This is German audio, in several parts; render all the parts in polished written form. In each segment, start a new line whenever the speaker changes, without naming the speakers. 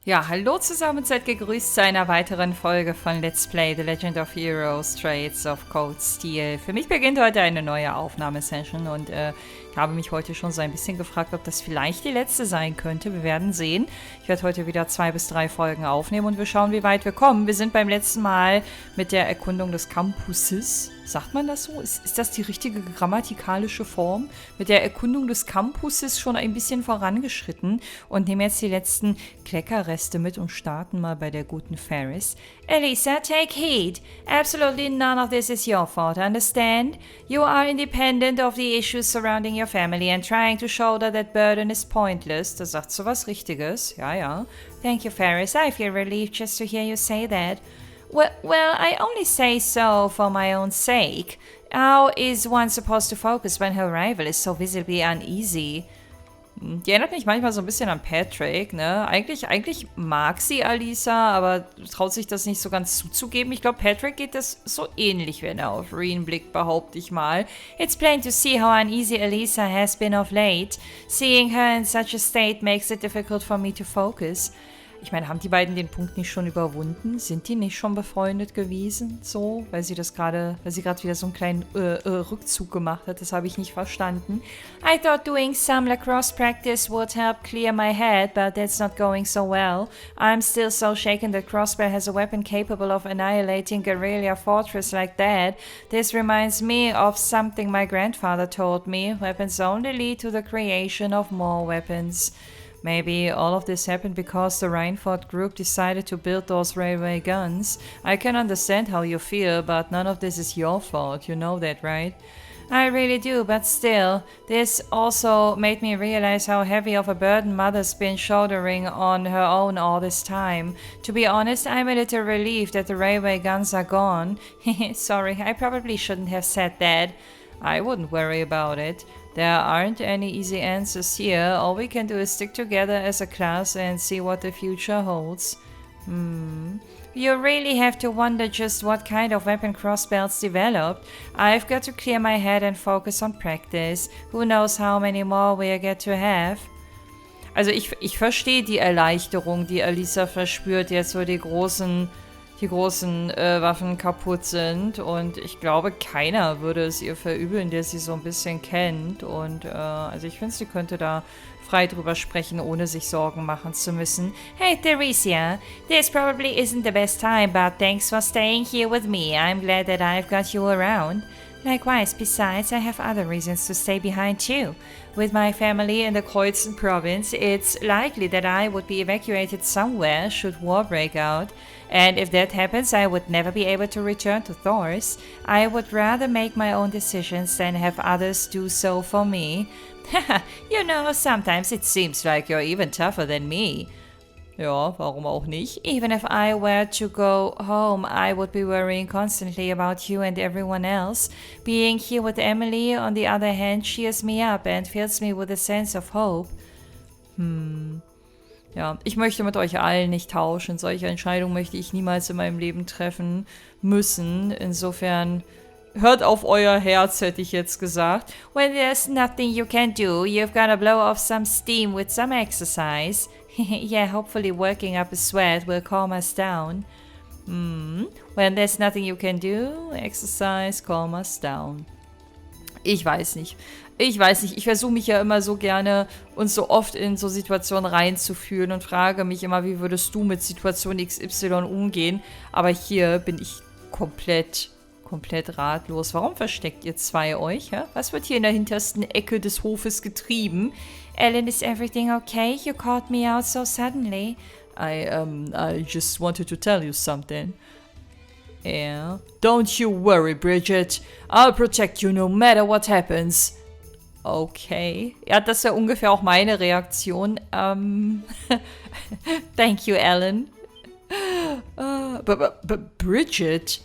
Ja, hallo zusammen und seid gegrüßt zu einer weiteren Folge von Let's Play The Legend of Heroes Traits of Cold Steel. Für mich beginnt heute eine neue Aufnahmesession und ich habe mich heute schon so ein bisschen gefragt, ob das vielleicht die letzte sein könnte. Wir werden sehen. Ich werde heute wieder 2 bis 3 Folgen aufnehmen und wir schauen, wie weit wir kommen. Wir sind beim letzten Mal mit der Erkundung des Campuses. Sagt man das so? Ist das die richtige grammatikalische Form? Mit der Erkundung des Campuses schon ein bisschen vorangeschritten und nehmen jetzt die letzten Kleckerreste mit und starten mal bei der guten Ferris. Elisa, take heed. Absolutely none of this is your fault, understand? You are independent of the issues surrounding your family and trying to shoulder that burden is pointless. Da sagt so was Richtiges. Ja, ja. Thank you, Ferris. I feel relieved just to hear you say that. Well, I only say so for my own sake. How is one supposed to focus when her rival is so visibly uneasy? Die erinnert mich manchmal so ein bisschen an Patrick, ne? Eigentlich mag sie Alisa, aber traut sich das nicht so ganz zuzugeben. Ich glaube, Patrick geht das so ähnlich, wenn er auf Reen blickt, behaupte ich mal. It's plain to see how uneasy Alisa has been of late. Seeing her in such a state makes it difficult for me to focus. Ich meine, haben die beiden den Punkt nicht schon überwunden? Sind die nicht schon befreundet gewesen? So, weil sie gerade wieder so einen kleinen Rückzug gemacht hat. Das habe ich nicht verstanden. I thought doing some lacrosse practice would help clear my head, but that's not going so well. I'm still so shaken that Crossbear has a weapon capable of annihilating Guerrilla Fortress like that. This reminds me of something my grandfather told me. Weapons only lead to the creation of more weapons. Maybe all of this happened because the Reinford group decided to build those railway guns. I can understand how you feel, but none of this is your fault. You know that, right? I really do, but still, this also made me realize how heavy of a burden Mother's been shouldering on her own all this time. To be honest, I'm a little relieved that the railway guns are gone. Sorry, I probably shouldn't have said that. I wouldn't worry about it. There aren't any easy answers here. All we can do is stick together as a class and see what the future holds. You really have to wonder just what kind of weapon Crossbell's developed. I've got to clear my head and focus on practice. Who knows how many more we'll get to have? Also ich verstehe die Erleichterung, die Alisa verspürt, jetzt wo die großen Waffen kaputt sind, und ich glaube, keiner würde es ihr verübeln, der sie so ein bisschen kennt, und also ich finde, sie könnte da frei drüber sprechen, ohne sich Sorgen machen zu müssen. Hey Theresia, this probably isn't the best time, but thanks for staying here with me. I'm glad that I've got you around. Likewise, besides, I have other reasons to stay behind too. With my family in the Kreuzen province, it's likely that I would be evacuated somewhere should war break out. And if that happens, I would never be able to return to Thors. I would rather make my own decisions than have others do so for me. You know, sometimes it seems like you're even tougher than me. Ja, warum auch nicht? Even if I were to go home, I would be worrying constantly about you and everyone else. Being here with Emily, on the other hand, cheers me up and fills me with a sense of hope. Ja, ich möchte mit euch allen nicht tauschen. Solche Entscheidungen möchte ich niemals in meinem Leben treffen müssen. Insofern, hört auf euer Herz, hätte ich jetzt gesagt. When there's nothing you can do, you've got to blow off some steam with some exercise. Yeah, hopefully working up a sweat will calm us down. When there's nothing you can do, exercise, calm us down. Ich weiß nicht. Ich versuche mich ja immer so gerne und so oft in so Situationen reinzufühlen und frage mich immer, wie würdest du mit Situation XY umgehen? Aber hier bin ich komplett ratlos. Warum versteckt ihr zwei euch? Ja? Was wird hier in der hintersten Ecke des Hofes getrieben? Ellen, is everything okay? You caught me out so suddenly. I just wanted to tell you something. Yeah. Don't you worry, Bridget. I'll protect you no matter what happens. Okay. Ja, das wäre ungefähr auch meine Reaktion. Thank you, Ellen. Bridget.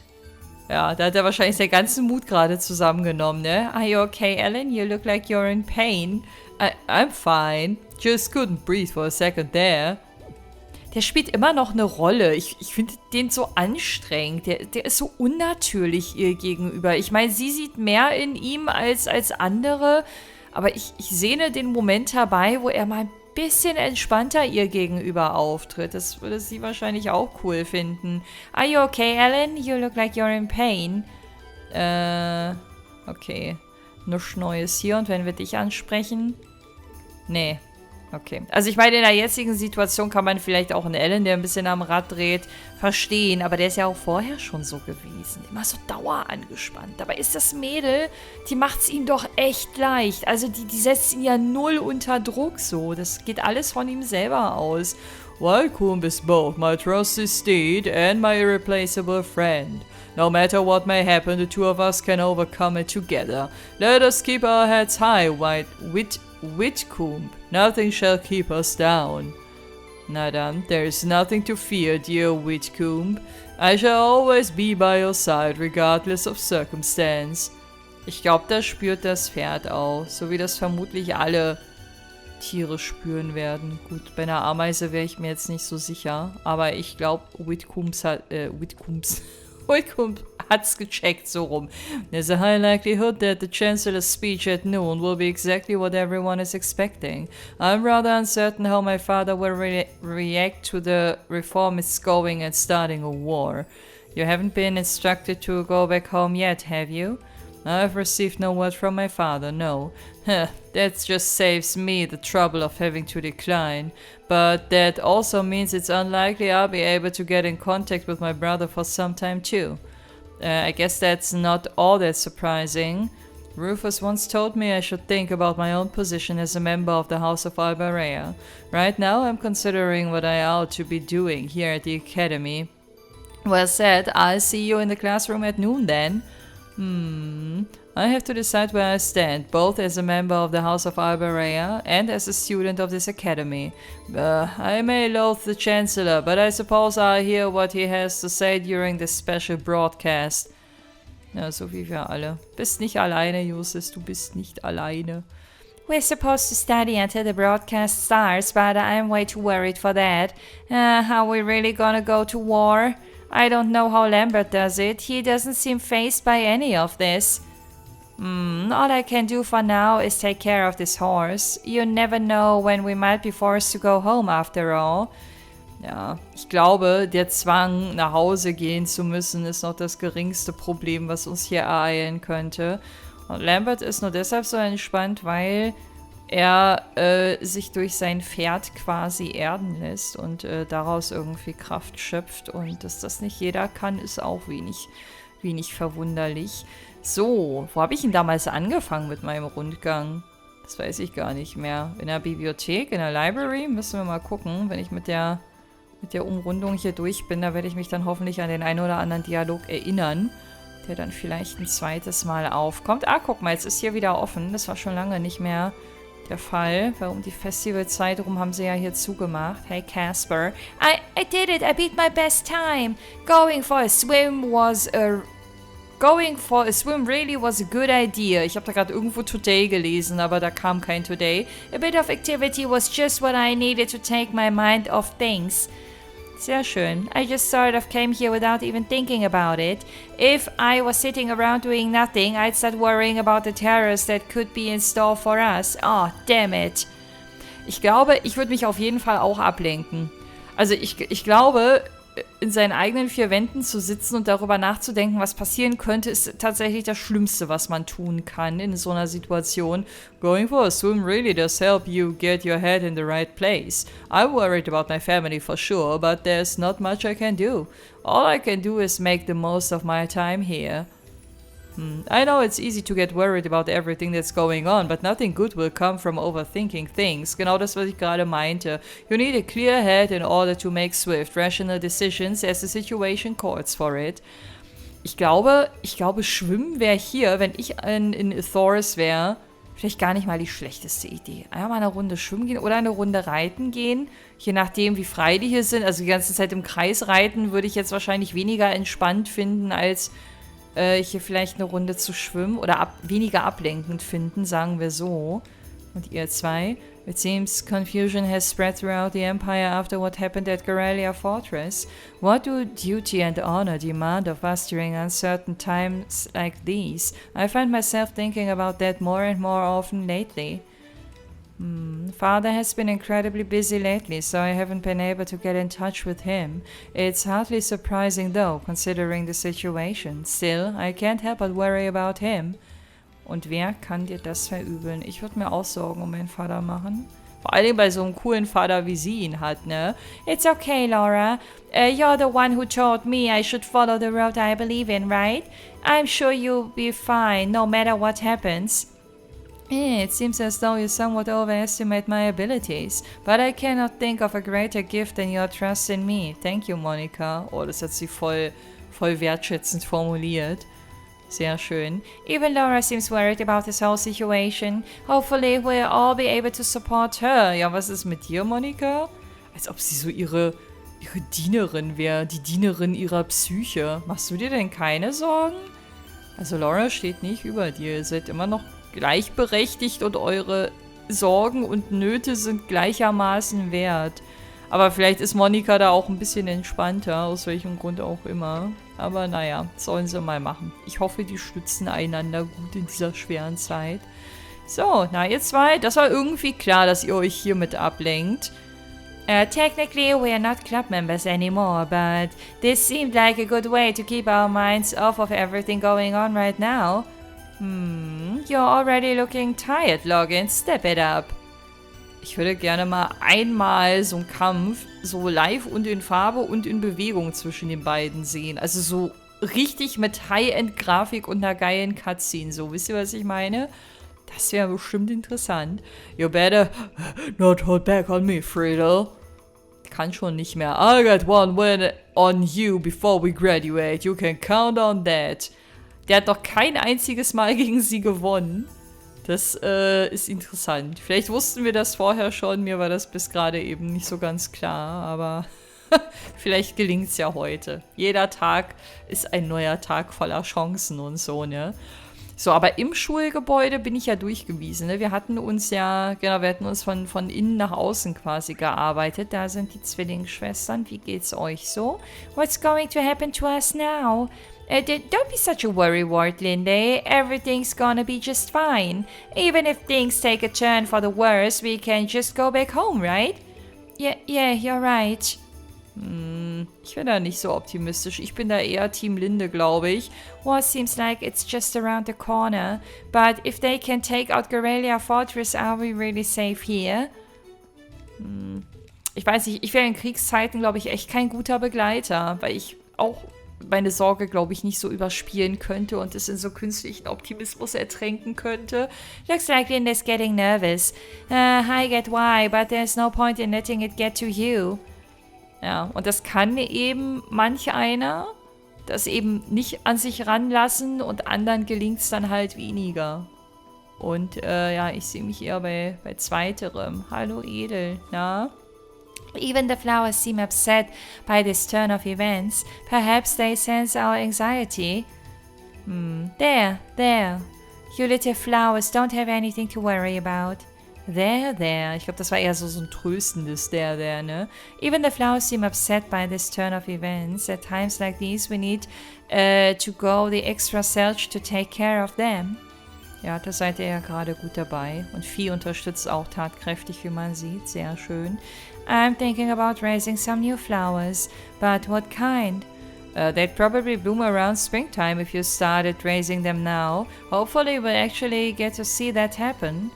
Ja, da hat er wahrscheinlich seinen ganzen Mut gerade zusammengenommen, ne? Are you okay, Ellen? You look like you're in pain. I'm fine. Just couldn't breathe for a second there. Der spielt immer noch eine Rolle. Ich finde den so anstrengend. Der ist so unnatürlich ihr gegenüber. Ich meine, sie sieht mehr in ihm als andere. Aber ich sehne den Moment herbei, wo er mal ein bisschen entspannter ihr gegenüber auftritt. Das würde sie wahrscheinlich auch cool finden. Are you okay, Ellen? You look like you're in pain. Okay. Nichts Neues hier. Und wenn wir dich ansprechen? Nee. Okay. Also ich meine, in der jetzigen Situation kann man vielleicht auch einen Ellen, der ein bisschen am Rad dreht, verstehen. Aber der ist ja auch vorher schon so gewesen. Immer so dauerangespannt. Dabei ist das Mädel, die macht es ihm doch echt leicht. Also die setzt ihn ja null unter Druck so. Das geht alles von ihm selber aus. Falcom is both my trusty steed and my irreplaceable friend. No matter what may happen, the two of us can overcome it together. Let us keep our heads high, Whitcomb. Nothing shall keep us down. Na dann, there is nothing to fear, dear Whitcomb. I shall always be by your side, regardless of circumstance. Ich glaube, das spürt das Pferd auch, so wie das vermutlich alle Tiere spüren werden. Gut, bei einer Ameise wäre ich mir jetzt nicht so sicher, aber ich glaube, Whitcomb hat's gecheckt, so rum. There's a high likelihood that the Chancellor's speech at noon will be exactly what everyone is expecting. I'm rather uncertain how my father will react to the reformists going and starting a war. You haven't been instructed to go back home yet, have you? I've received no word from my father, no. That just saves me the trouble of having to decline. But that also means it's unlikely I'll be able to get in contact with my brother for some time too. I guess that's not all that surprising. Rufus once told me I should think about my own position as a member of the House of Albarea. Right now I'm considering what I ought to be doing here at the Academy. Well said, I'll see you in the classroom at noon then. I have to decide where I stand, both as a member of the House of Albarea and as a student of this academy. I may loathe the Chancellor, but I suppose I'll hear what he has to say during this special broadcast. Ja, so wie wir alle. Bist nicht alleine, Justus, du bist nicht alleine. We're supposed to study until the broadcast starts, but I'm way too worried for that. Are we really gonna go to war? I don't know how Lambert does it. He doesn't seem fazed by any of this. All I can do for now is take care of this horse. You never know when we might be forced to go home after all. Ja, ich glaube, der Zwang, nach Hause gehen zu müssen, ist noch das geringste Problem, was uns hier ereilen könnte. Und Lambert ist nur deshalb so entspannt, weil er sich durch sein Pferd quasi erden lässt und daraus irgendwie Kraft schöpft. Und dass das nicht jeder kann, ist auch wenig verwunderlich. So, wo habe ich denn damals angefangen mit meinem Rundgang? Das weiß ich gar nicht mehr. In der Bibliothek, in der Library? Müssen wir mal gucken. Wenn ich mit der Umrundung hier durch bin, da werde ich mich dann hoffentlich an den einen oder anderen Dialog erinnern, der dann vielleicht ein zweites Mal aufkommt. Ah, guck mal, jetzt ist hier wieder offen. Das war schon lange nicht mehr der Fall, weil um die Festivalzeit rum haben sie ja hier zugemacht. Hey Casper. I did it, I beat my best time. Going for a swim really was a good idea. Ich habe da gerade irgendwo Today gelesen, aber da kam kein Today. A bit of activity was just what I needed to take my mind off things. Sehr schön. I just sort of came here without even thinking about it. If I was sitting around doing nothing, I'd start worrying about the terrors that could be in store for us. Oh, damn it. Ich glaube, ich würde mich auf jeden Fall auch ablenken. Also ich glaube, in seinen eigenen vier Wänden zu sitzen und darüber nachzudenken, was passieren könnte, ist tatsächlich das Schlimmste, was man tun kann in so einer Situation. Going for a swim really does help you get your head in the right place. I'm worried about my family for sure, but there's not much I can do. All I can do is make the most of my time here. I know it's easy to get worried about everything that's going on, but nothing good will come from overthinking things. Genau das, was ich gerade meinte. You need a clear head in order to make swift, rational decisions as the situation calls for it. Ich glaube, Schwimmen wäre hier, wenn ich in Thoris wäre, vielleicht gar nicht mal die schlechteste Idee. Einmal eine Runde schwimmen gehen oder eine Runde reiten gehen, je nachdem, wie frei die hier sind. Also die ganze Zeit im Kreis reiten würde ich jetzt wahrscheinlich weniger entspannt finden, als hier vielleicht eine Runde zu schwimmen oder weniger ablenkend finden, sagen wir so. Und ihr zwei? It seems confusion has spread throughout the Empire after what happened at Garrelia Fortress. What do duty and honor demand of us during uncertain times like these? I find myself thinking about that more and more often lately. Father has been incredibly busy lately, so I haven't been able to get in touch with him. It's hardly surprising though, considering the situation. Still, I can't help but worry about him. Und wer kann dir das verübeln? Ich würde mir auch Sorgen um meinen Vater machen. Vor allem bei so einem coolen Vater, wie sie ihn hat, ne? It's okay, Laura. You're the one who told me I should follow the road I believe in, right? I'm sure you'll be fine, no matter what happens. It seems as though you somewhat overestimate my abilities, but I cannot think of a greater gift than your trust in me. Thank you, Monica. Oh, das hat sie voll wertschätzend formuliert. Sehr schön. Even Laura seems worried about this whole situation. Hopefully we'll all be able to support her. Ja, was ist mit dir, Monica? Als ob sie so ihre Dienerin wäre, die Dienerin ihrer Psyche. Machst du dir denn keine Sorgen? Also Laura steht nicht über dir. Ihr seid immer noch gleichberechtigt und eure Sorgen und Nöte sind gleichermaßen wert. Aber vielleicht ist Monica da auch ein bisschen entspannter, aus welchem Grund auch immer. Aber naja, sollen sie mal machen. Ich hoffe, die stützen einander gut in dieser schweren Zeit. So, na ihr zwei, das war irgendwie klar, dass ihr euch hiermit ablenkt. Technically, we are not club members anymore, but this seemed like a good way to keep our minds off of everything going on right now. You're already looking tired, Logan. Step it up. Ich würde gerne mal einmal so einen Kampf so live und in Farbe und in Bewegung zwischen den beiden sehen. Also so richtig mit High-End-Grafik und einer geilen Cutscene. So, wisst ihr, was ich meine? Das wäre bestimmt interessant. You better not hold back on me, Friedel. Kann schon nicht mehr. I'll get one win on you before we graduate. You can count on that. Der hat doch kein einziges Mal gegen sie gewonnen. Das ist interessant. Vielleicht wussten wir das vorher schon. Mir war das bis gerade eben nicht so ganz klar. Aber vielleicht gelingt es ja heute. Jeder Tag ist ein neuer Tag voller Chancen und so, ne? So, aber im Schulgebäude bin ich ja durchgewiesen, ne? Wir hatten uns ja, genau, wir hatten uns von innen nach außen quasi gearbeitet. Da sind die Zwillingsschwestern. Wie geht's euch so? What's going to happen to us now? Don't be such a worrywart, Lindy. Everything's gonna be just fine. Even if things take a turn for the worse, we can just go back home, right? Yeah, you're right. Ich bin da nicht so optimistisch. Ich bin da eher Team Linde, glaube ich. Well, seems like it's just around the corner. But if they can take out Guerrilla Fortress, are we really safe here? Ich weiß nicht, ich wäre in Kriegszeiten, glaube ich, echt kein guter Begleiter, weil ich auch meine Sorge, glaube ich, nicht so überspielen könnte und es in so künstlichen Optimismus ertränken könnte. Looks like Linda's getting nervous. I get why, but there's no point in letting it get to you. Ja, und das kann eben manch einer, das eben nicht an sich ranlassen und anderen gelingt es dann halt weniger. Und ja, ich sehe mich eher bei zweiterem. Hallo Edel, na? Even the flowers seem upset by this turn of events. Perhaps they sense our anxiety. There. You little flowers don't have anything to worry about. There. Ich glaube, das war eher so ein tröstendes there, ne? Even the flowers seem upset by this turn of events. At times like these, we need to go the extra search to take care of them. Ja, da seid ihr ja gerade gut dabei. Und Vieh unterstützt auch tatkräftig, wie man sieht. Sehr schön. I'm thinking about raising some new flowers. But what kind? They'd probably bloom around springtime if you started raising them now. Hopefully we'll actually get to see that happen.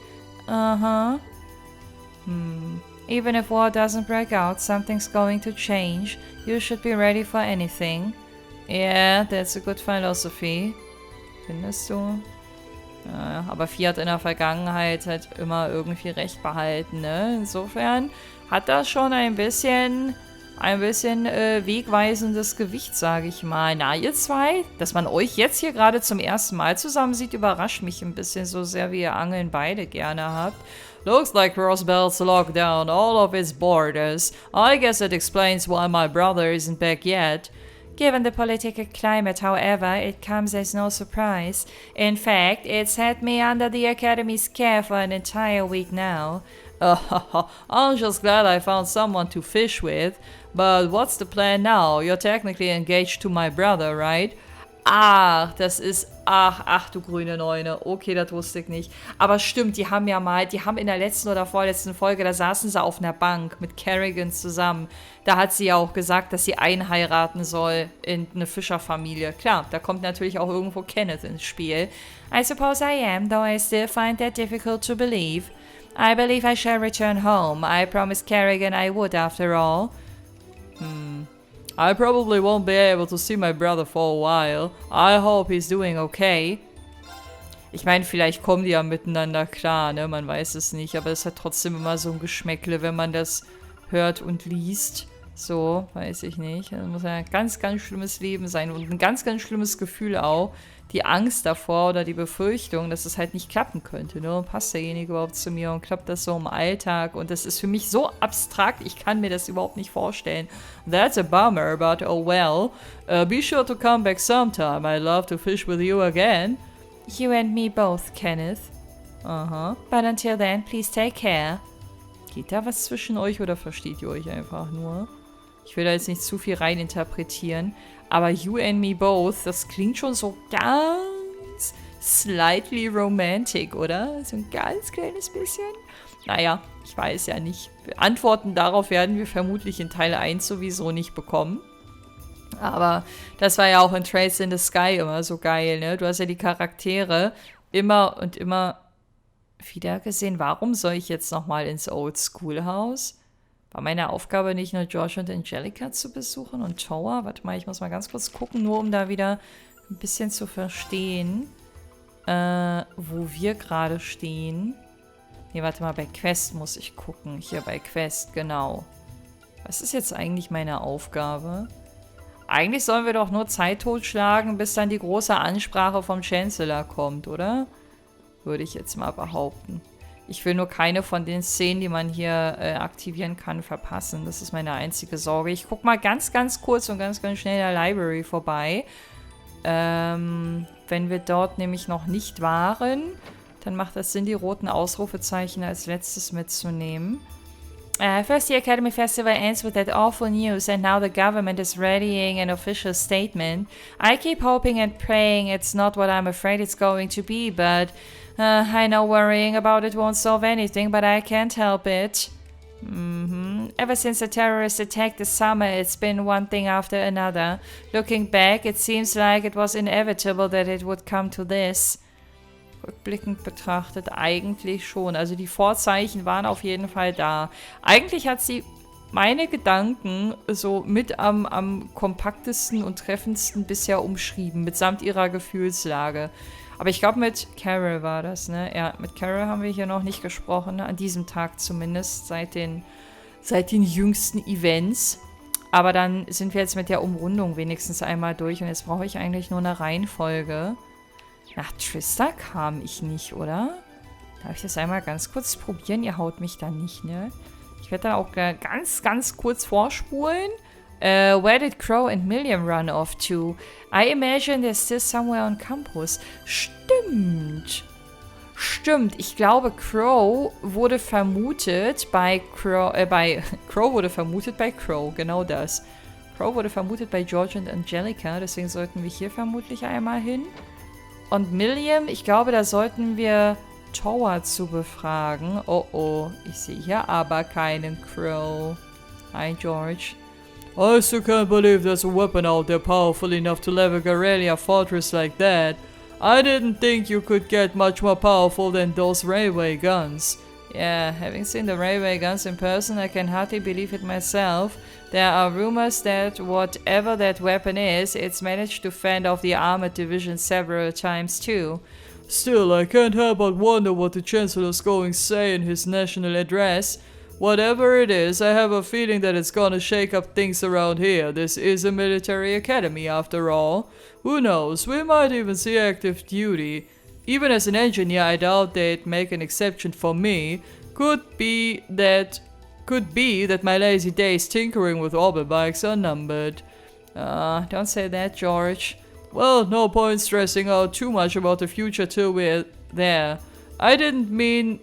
Even if war doesn't break out, something's going to change. You should be ready for anything. Yeah, that's a good philosophy. Findest du? Ja, aber Vieh hat in der Vergangenheit halt immer irgendwie recht behalten, ne? Insofern hat das schon ein bisschen wegweisendes Gewicht, sage ich mal. Na, ihr zwei, dass man euch jetzt hier gerade zum ersten Mal zusammen sieht, überrascht mich ein bisschen so sehr, wie ihr Angeln beide gerne habt. Looks like Rosebell's locked down all of its borders. I guess it explains why my brother isn't back yet. Given the political climate, however, it comes as no surprise. In fact, it's had me under the Academy's care for an entire week now. I'm just glad I found someone to fish with. But what's the plan now? You're technically engaged to my brother, right? Ach, das ist... Ach, du grüne Neune. Okay, das wusste ich nicht. Aber stimmt, die haben in der letzten oder vorletzten Folge, da saßen sie auf einer Bank mit Kerrigan zusammen. Da hat sie ja auch gesagt, dass sie einheiraten soll in eine Fischerfamilie. Klar, da kommt natürlich auch irgendwo Kenneth ins Spiel. I suppose I am, though I still find that difficult to believe. I believe I shall return home. I promised Kerrigan I would, after all. I probably won't be able to see my brother for a while. I hope he's doing okay. Ich meine, vielleicht kommen die ja miteinander klar, ne? Man weiß es nicht. Aber es hat trotzdem immer so ein Geschmäckle, wenn man das hört und liest. So, weiß ich nicht. Das muss ja ein ganz, ganz schlimmes Leben sein. Und ein ganz, ganz schlimmes Gefühl auch. Die Angst davor oder die Befürchtung, dass es halt nicht klappen könnte. Ne? Passt derjenige überhaupt zu mir und klappt das so im Alltag? Und das ist für mich so abstrakt, ich kann mir das überhaupt nicht vorstellen. That's a bummer, but oh well. Be sure to come back sometime. I'd love to fish with you again. You and me both, Kenneth. Aha. But until then, please take care. Geht da was zwischen euch oder versteht ihr euch einfach nur? Ich will da jetzt nicht zu viel reininterpretieren. Aber you and me both, das klingt schon so ganz slightly romantic, oder? So ein ganz kleines bisschen. Naja, ich weiß ja nicht. Antworten darauf werden wir vermutlich in Teil 1 sowieso nicht bekommen. Aber das war ja auch in Trails in the Sky immer so geil, ne? Du hast ja die Charaktere immer und immer wieder gesehen. Warum soll ich jetzt nochmal ins Old School House? War meine Aufgabe nicht nur George und Angelica zu besuchen und Tower? Warte mal, ich muss mal ganz kurz gucken, nur um da wieder ein bisschen zu verstehen, wo wir gerade stehen. Nee, warte mal, bei Quest muss ich gucken. Hier bei Quest, genau. Was ist jetzt eigentlich meine Aufgabe? Eigentlich sollen wir doch nur Zeit totschlagen, bis dann die große Ansprache vom Chancellor kommt, oder? Würde ich jetzt mal behaupten. Ich will nur keine von den Szenen, die man hier aktivieren kann, verpassen. Das ist meine einzige Sorge. Ich gucke mal ganz, ganz kurz und ganz, ganz schnell in der Library vorbei. Wenn wir dort nämlich noch nicht waren, dann macht es Sinn, die roten Ausrufezeichen als letztes mitzunehmen. First, the Academy Festival ends with that awful news, and now the government is readying an official statement. I keep hoping and praying it's not what I'm afraid it's going to be, but I know worrying about it won't solve anything, but I can't help it. Ever since the terrorists attacked this summer, it's been one thing after another. Looking back, it seems like it was inevitable that it would come to this. Rückblickend betrachtet eigentlich schon. Also die Vorzeichen waren auf jeden Fall da. Eigentlich hat sie meine Gedanken so mit am kompaktesten und treffendsten bisher umschrieben, mitsamt ihrer Gefühlslage. Aber ich glaube, mit Carol war das, ne? Ja, mit Carol haben wir hier noch nicht gesprochen, an diesem Tag zumindest, seit den jüngsten Events. Aber dann sind wir jetzt mit der Umrundung wenigstens einmal durch und jetzt brauche ich eigentlich nur eine Reihenfolge. Nach Trista kam ich nicht, oder? Darf ich das einmal ganz kurz probieren? Ihr haut mich da nicht, ne? Ich werde dann auch ganz, ganz kurz vorspulen. Where did Crow and Milliam run off to? I imagine they're still somewhere on campus. Stimmt. Stimmt. Ich glaube, Crow wurde vermutet bei Crow. Crow wurde vermutet bei Crow. Genau das. Crow wurde vermutet bei George und Angelica. Deswegen sollten wir hier vermutlich einmal hin. Und Milliam, ich glaube, da sollten wir Tower zu befragen. Oh oh, ich sehe hier aber keinen Crow. Hi, George. I still can't believe there's a weapon out there powerful enough to level Garrelia fortress like that. I didn't think you could get much more powerful than those railway guns. Yeah, having seen the railway guns in person, I can hardly believe it myself. There are rumors that whatever that weapon is, it's managed to fend off the armored division several times too. Still, I can't help but wonder what the Chancellor's going to say in his national address. Whatever it is, I have a feeling that it's gonna shake up things around here. This is a military academy after all. Who knows, we might even see active duty. Even as an engineer, I doubt they'd make an exception for me. Could be that my lazy days tinkering with orbit bikes are numbered. Don't say that, George. Well, no point stressing out too much about the future till we're there.
I didn't mean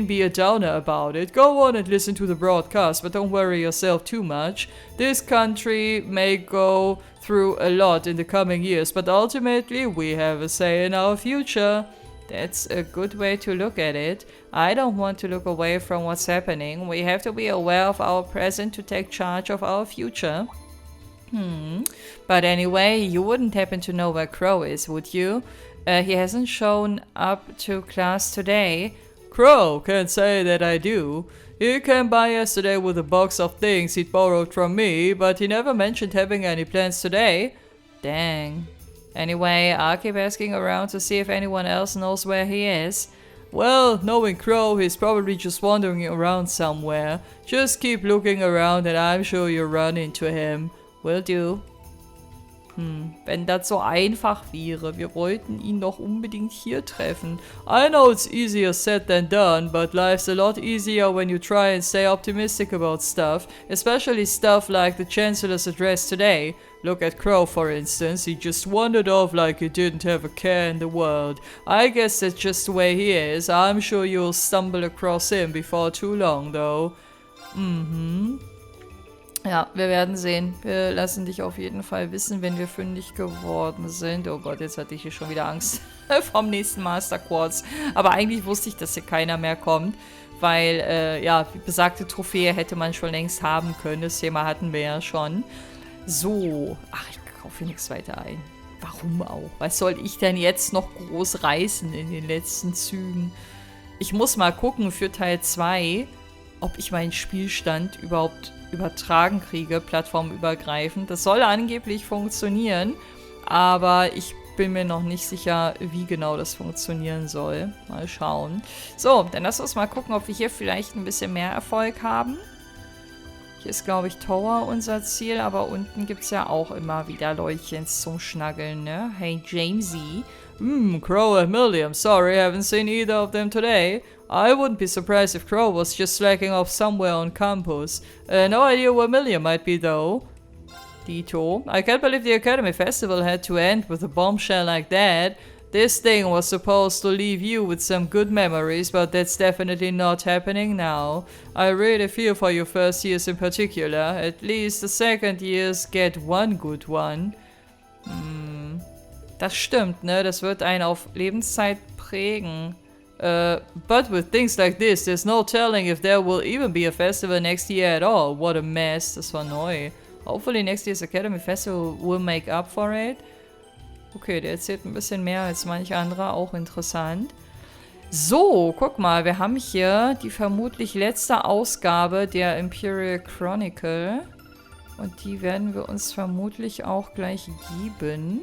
be a downer about it. Go on and listen to the broadcast, but don't worry yourself too much. This country may go through a lot in the coming years, but ultimately we have a say in our future. That's a good way to look at it. I don't want to look away from what's happening. We have to be aware of our present to take charge of our future. But anyway, you wouldn't happen to know where Crow is, would you? He hasn't shown up to class today.
Crow, can't say that I do. He came by yesterday with a box of things he'd borrowed from me, but he never mentioned having any plans today.
Dang. Anyway, I'll keep asking around to see if anyone else knows where he is.
Well, knowing Crow, he's probably just wandering around somewhere. Just keep looking around and I'm sure you'll run into him.
Will do. Wenn das so einfach wäre. Wir wollten ihn doch unbedingt hier treffen.
I know it's easier said than done, but life's a lot easier when you try and stay optimistic about stuff, especially stuff like the Chancellor's address today. Look at Crow, for instance. He just wandered off like he didn't have a care in the world. I guess that's just the way he is. I'm sure you'll stumble across him before too long, though.
Ja, wir werden sehen. Wir lassen dich auf jeden Fall wissen, wenn wir fündig geworden sind. Oh Gott, jetzt hatte ich hier schon wieder Angst vom nächsten Master Quartz. Aber eigentlich wusste ich, dass hier keiner mehr kommt, weil, ja, die besagte Trophäe hätte man schon längst haben können. Das Thema hatten wir ja schon. So, ach, ich kaufe hier nichts weiter ein. Warum auch? Was soll ich denn jetzt noch groß reißen in den letzten Zügen? Ich muss mal gucken für Teil 2, ob ich meinen Spielstand überhaupt übertragen kriege, plattformübergreifend. Das soll angeblich funktionieren, aber ich bin mir noch nicht sicher, wie genau das funktionieren soll. Mal schauen. So, dann lass uns mal gucken, ob wir hier vielleicht ein bisschen mehr Erfolg haben. Hier ist, glaube ich, Tower unser Ziel, aber unten gibt es ja auch immer wieder Leutchens zum Schnaggeln, ne? Hey, Jamesy.
Crow and Milliam. Sorry, haven't seen either of them today. I wouldn't be surprised if Crow was just slacking off somewhere on campus. No idea where Milliam might be, though.
Dito.
I can't believe the Academy Festival had to end with a bombshell like that. This thing was supposed to leave you with some good memories, but that's definitely not happening now. I really feel for your first years in particular. At least the second years get one good one.
Das stimmt, ne? Das wird einen auf Lebenszeit prägen.
But with things like this, there's no telling if there will even be a festival next year at all. What a mess.
Das war neu. Hopefully next year's Academy Festival will make up for it. Okay, der erzählt ein bisschen mehr als manch anderer. Auch interessant. So, guck mal. Wir haben hier die vermutlich letzte Ausgabe der Imperial Chronicle. Und die werden wir uns vermutlich auch gleich geben.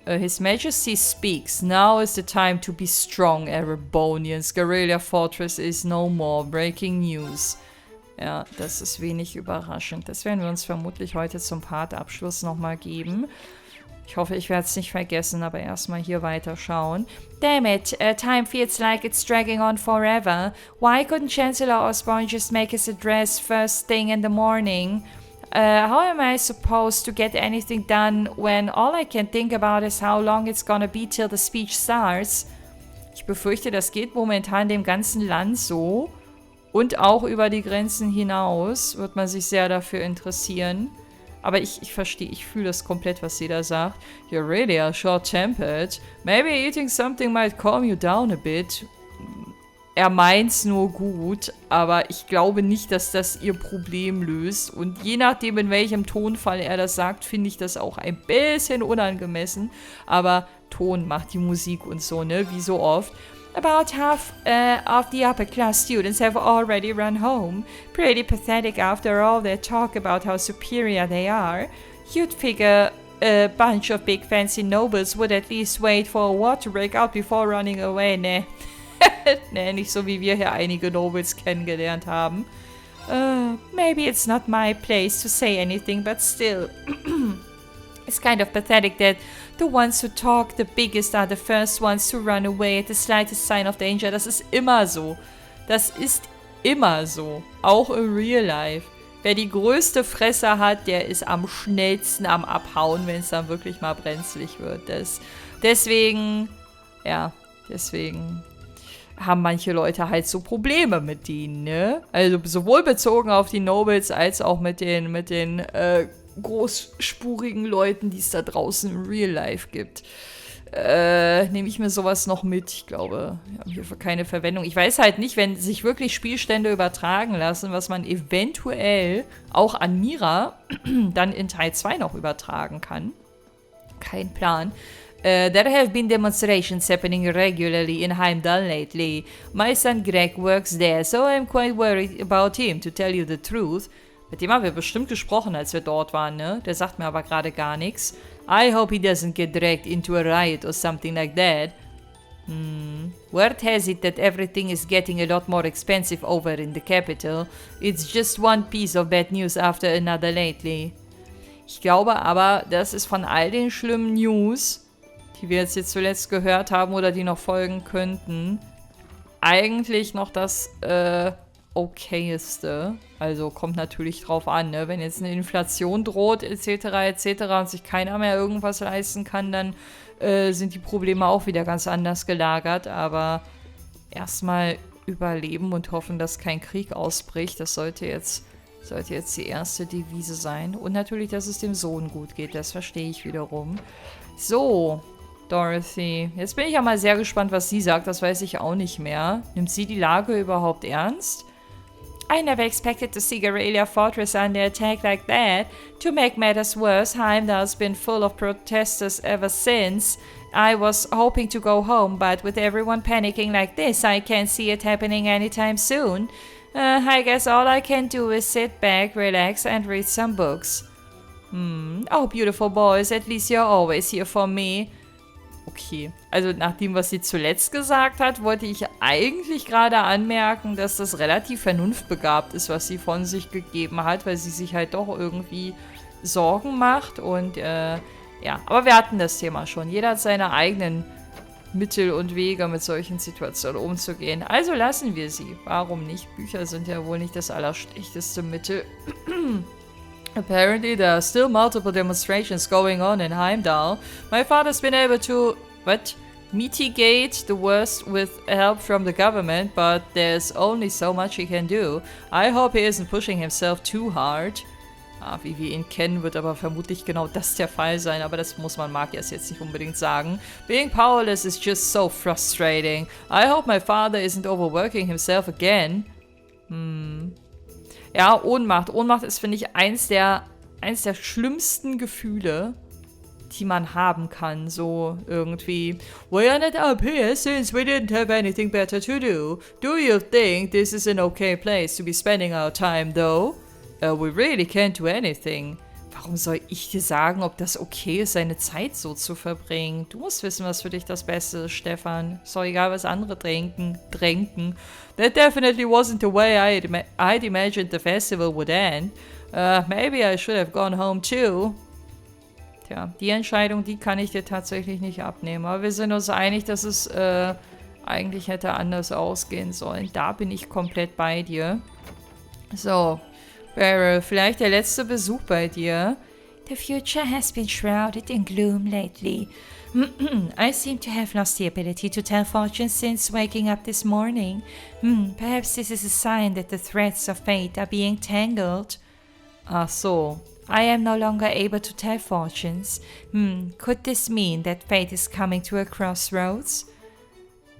His Majesty speaks. Now is the time to be strong, Erebonians. Guerrilla Fortress is no more. Breaking news. Ja, das ist wenig überraschend. Das werden wir uns vermutlich heute zum Partabschluss nochmal geben. Ich hoffe, ich werde es nicht vergessen, aber erstmal hier weiterschauen. Damn it, time feels like it's dragging on forever. Why couldn't Chancellor Osborne just make his address first thing in the morning? How am I supposed to get anything done when all I can think about is how long it's gonna be till the speech starts? Ich befürchte, das geht momentan dem ganzen Land so. Und auch über die Grenzen hinaus wird man sich sehr dafür interessieren. Aber ich verstehe, ich fühle das komplett, was sie da sagt.
You really are short-tempered. Maybe eating something might calm you down a bit.
Er meint's nur gut, aber ich glaube nicht, dass das ihr Problem löst. Und je nachdem, in welchem Tonfall er das sagt, finde ich das auch ein bisschen unangemessen. Aber Ton macht die Musik und so, ne? Wie so oft. About half of the upper-class students have already run home. Pretty pathetic after all their talk about how superior they are. You'd figure a bunch of big fancy nobles would at least wait for a war to break out before running away, ne? Ne, nicht so wie wir hier einige Nobles kennengelernt haben. Maybe it's not my place to say anything, but still. It's kind of pathetic that the ones who talk the biggest are the first ones to run away at the slightest sign of danger. Das ist immer so. Das ist immer so. Auch im Real Life. Wer die größte Fresse hat, der ist am schnellsten am Abhauen, wenn es dann wirklich mal brenzlig wird. Deswegen, ja, Deswegen haben manche Leute halt so Probleme mit denen, ne? Also sowohl bezogen auf die Nobles als auch mit den großspurigen Leuten, die es da draußen im Real Life gibt. Nehme ich mir sowas noch mit. Ich glaube, wir haben hierfür keine Verwendung. Ich weiß halt nicht, wenn sich wirklich Spielstände übertragen lassen, was man eventuell auch an Mira dann in Teil 2 noch übertragen kann. Kein Plan. There have been demonstrations happening regularly in Heimdall lately. My son Greg works there, so I'm quite worried about him, to tell you the truth. Mit dem haben wir bestimmt gesprochen, als wir dort waren, ne? Der sagt mir aber gerade gar nichts. I hope he doesn't get dragged into a riot or something like that. Word has it that everything is getting a lot more expensive over in the capital. It's just one piece of bad news after another lately. Ich glaube aber, das ist von all den schlimmen News, die wir jetzt zuletzt gehört haben oder die noch folgen könnten, eigentlich noch das okayeste. Also kommt natürlich drauf an, ne? Wenn jetzt eine Inflation droht etc. und sich keiner mehr irgendwas leisten kann, dann sind die Probleme auch wieder ganz anders gelagert. Aber erstmal überleben und hoffen, dass kein Krieg ausbricht, das sollte jetzt die erste Devise sein. Und natürlich, dass es dem Sohn gut geht, das verstehe ich wiederum. So, Dorothy. Jetzt bin ich ja mal sehr gespannt, was sie sagt, das weiß ich auch nicht mehr. Nimmt sie die Lage überhaupt ernst? I never expected to see Guerrilla Fortress under attack like that. To make matters worse, Heimdall's been full of protesters ever since. I was hoping to go home, but with everyone panicking like this, I can't see it happening anytime soon. I guess all I can do is sit back, relax, and read some books. Oh, beautiful boys, at least you're always here for me. Okay, also nach dem, was sie zuletzt gesagt hat, wollte ich eigentlich gerade anmerken, dass das relativ vernunftbegabt ist, was sie von sich gegeben hat, weil sie sich halt doch irgendwie Sorgen macht und ja, aber wir hatten das Thema schon. Jeder hat seine eigenen Mittel und Wege, mit solchen Situationen umzugehen. Also lassen wir sie. Warum nicht? Bücher sind ja wohl nicht das allerschlechteste Mittel. Apparently, there are still multiple demonstrations going on in Heimdall. My father's been able to, mitigate the worst with help from the government, but there's only so much he can do. I hope he isn't pushing himself too hard. Wie wir ihn kennen, wird aber vermutlich genau das der Fall sein, aber das muss man Magias jetzt nicht unbedingt sagen. Being powerless is just so frustrating. I hope my father isn't overworking himself again. Ja, Ohnmacht. Ohnmacht ist, finde ich, eins der schlimmsten Gefühle, die man haben kann. So irgendwie. We ended up here since we didn't have anything better to do. Do you think this is an okay place to be spending our time, though? We really can't do anything. Warum soll ich dir sagen, ob das okay ist, seine Zeit so zu verbringen? Du musst wissen, was für dich das Beste ist, Stefan. Ist doch egal, was andere drängen. That definitely wasn't the way I'd imagined the festival would end. Maybe I should have gone home too. Tja, die Entscheidung, die kann ich dir tatsächlich nicht abnehmen. Aber wir sind uns einig, dass es eigentlich hätte anders ausgehen sollen. Da bin ich komplett bei dir. So, Beryl, vielleicht der letzte Besuch bei dir. The future has been shrouded in gloom lately. I seem to have lost the ability to tell fortunes since waking up this morning. Perhaps this is a sign that the threads of fate are being tangled. Ach so. I am no longer able to tell fortunes. Could this mean that fate is coming to a crossroads?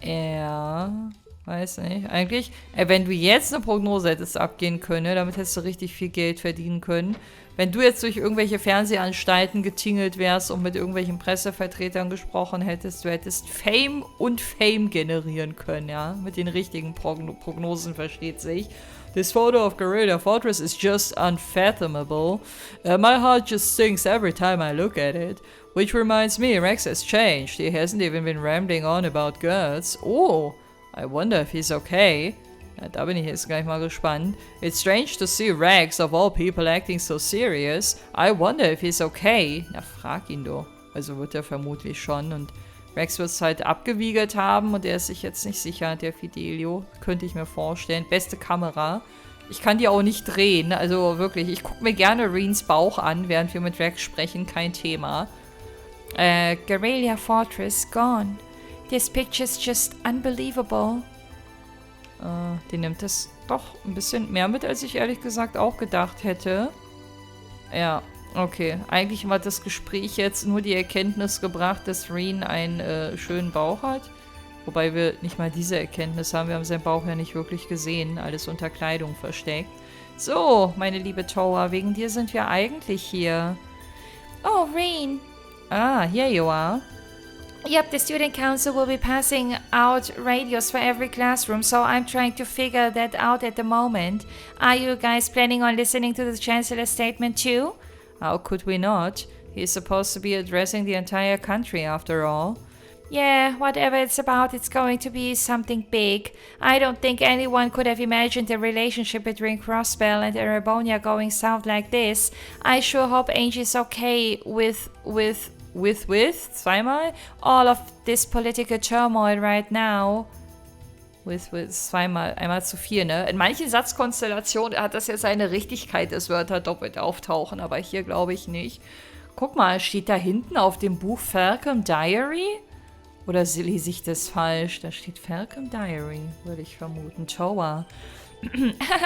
Ja, weiß nicht. Eigentlich, wenn du jetzt eine Prognose hättest abgehen können, damit hättest du richtig viel Geld verdienen können. Wenn du jetzt durch irgendwelche Fernsehanstalten getingelt wärst und mit irgendwelchen Pressevertretern gesprochen hättest, du hättest Fame und Fame generieren können, ja? Mit den richtigen Prognosen, versteht sich. This photo of Guerrilla Fortress is just unfathomable. My heart just sinks every time I look at it. Which reminds me, Rex has changed. He hasn't even been rambling on about girls. Oh, I wonder if he's okay. Ja, da bin ich jetzt gleich mal gespannt. It's strange to see Rex, of all people, acting so serious. I wonder if he's okay. Na, frag ihn doch. Also wird er vermutlich schon. Und Rex wird es halt abgewiegelt haben und er ist sich jetzt nicht sicher, der Fidelio. Könnte ich mir vorstellen. Beste Kamera. Ich kann die auch nicht drehen. Also wirklich, ich gucke mir gerne Reens Bauch an, während wir mit Rex sprechen. Kein Thema. Guerrilla Fortress gone. This picture's just unbelievable.
Die nimmt es doch ein bisschen mehr mit, als ich ehrlich gesagt auch gedacht hätte. Ja, okay. Eigentlich hat das Gespräch jetzt nur die Erkenntnis gebracht, dass Reen einen schönen Bauch hat. Wobei wir nicht mal diese Erkenntnis haben. Wir haben seinen Bauch ja nicht wirklich gesehen. Alles unter Kleidung versteckt. So, meine liebe Toa, wegen dir sind wir eigentlich hier.
Oh, Reen.
Ah, here you are.
Yep, the student council will be passing out radios for every classroom, so I'm trying to figure that out at the moment. Are you guys planning on listening to the chancellor's statement too?
How could we not? He's supposed to be addressing the entire country after all.
Yeah, whatever it's about, it's going to be something big. I don't think anyone could have imagined a relationship between Crossbell and Erebonia going south like this. I sure hope Angie's okay with
zweimal?
all of this political turmoil right now.
Zweimal, einmal zu viel, ne? In manchen Satzkonstellationen hat das ja seine Richtigkeit, dass Wörter doppelt auftauchen, aber hier glaube ich nicht. Guck mal, steht da hinten auf dem Buch Falcom Diary? Oder lese ich das falsch? Da steht Falcom Diary, würde ich vermuten. Toa.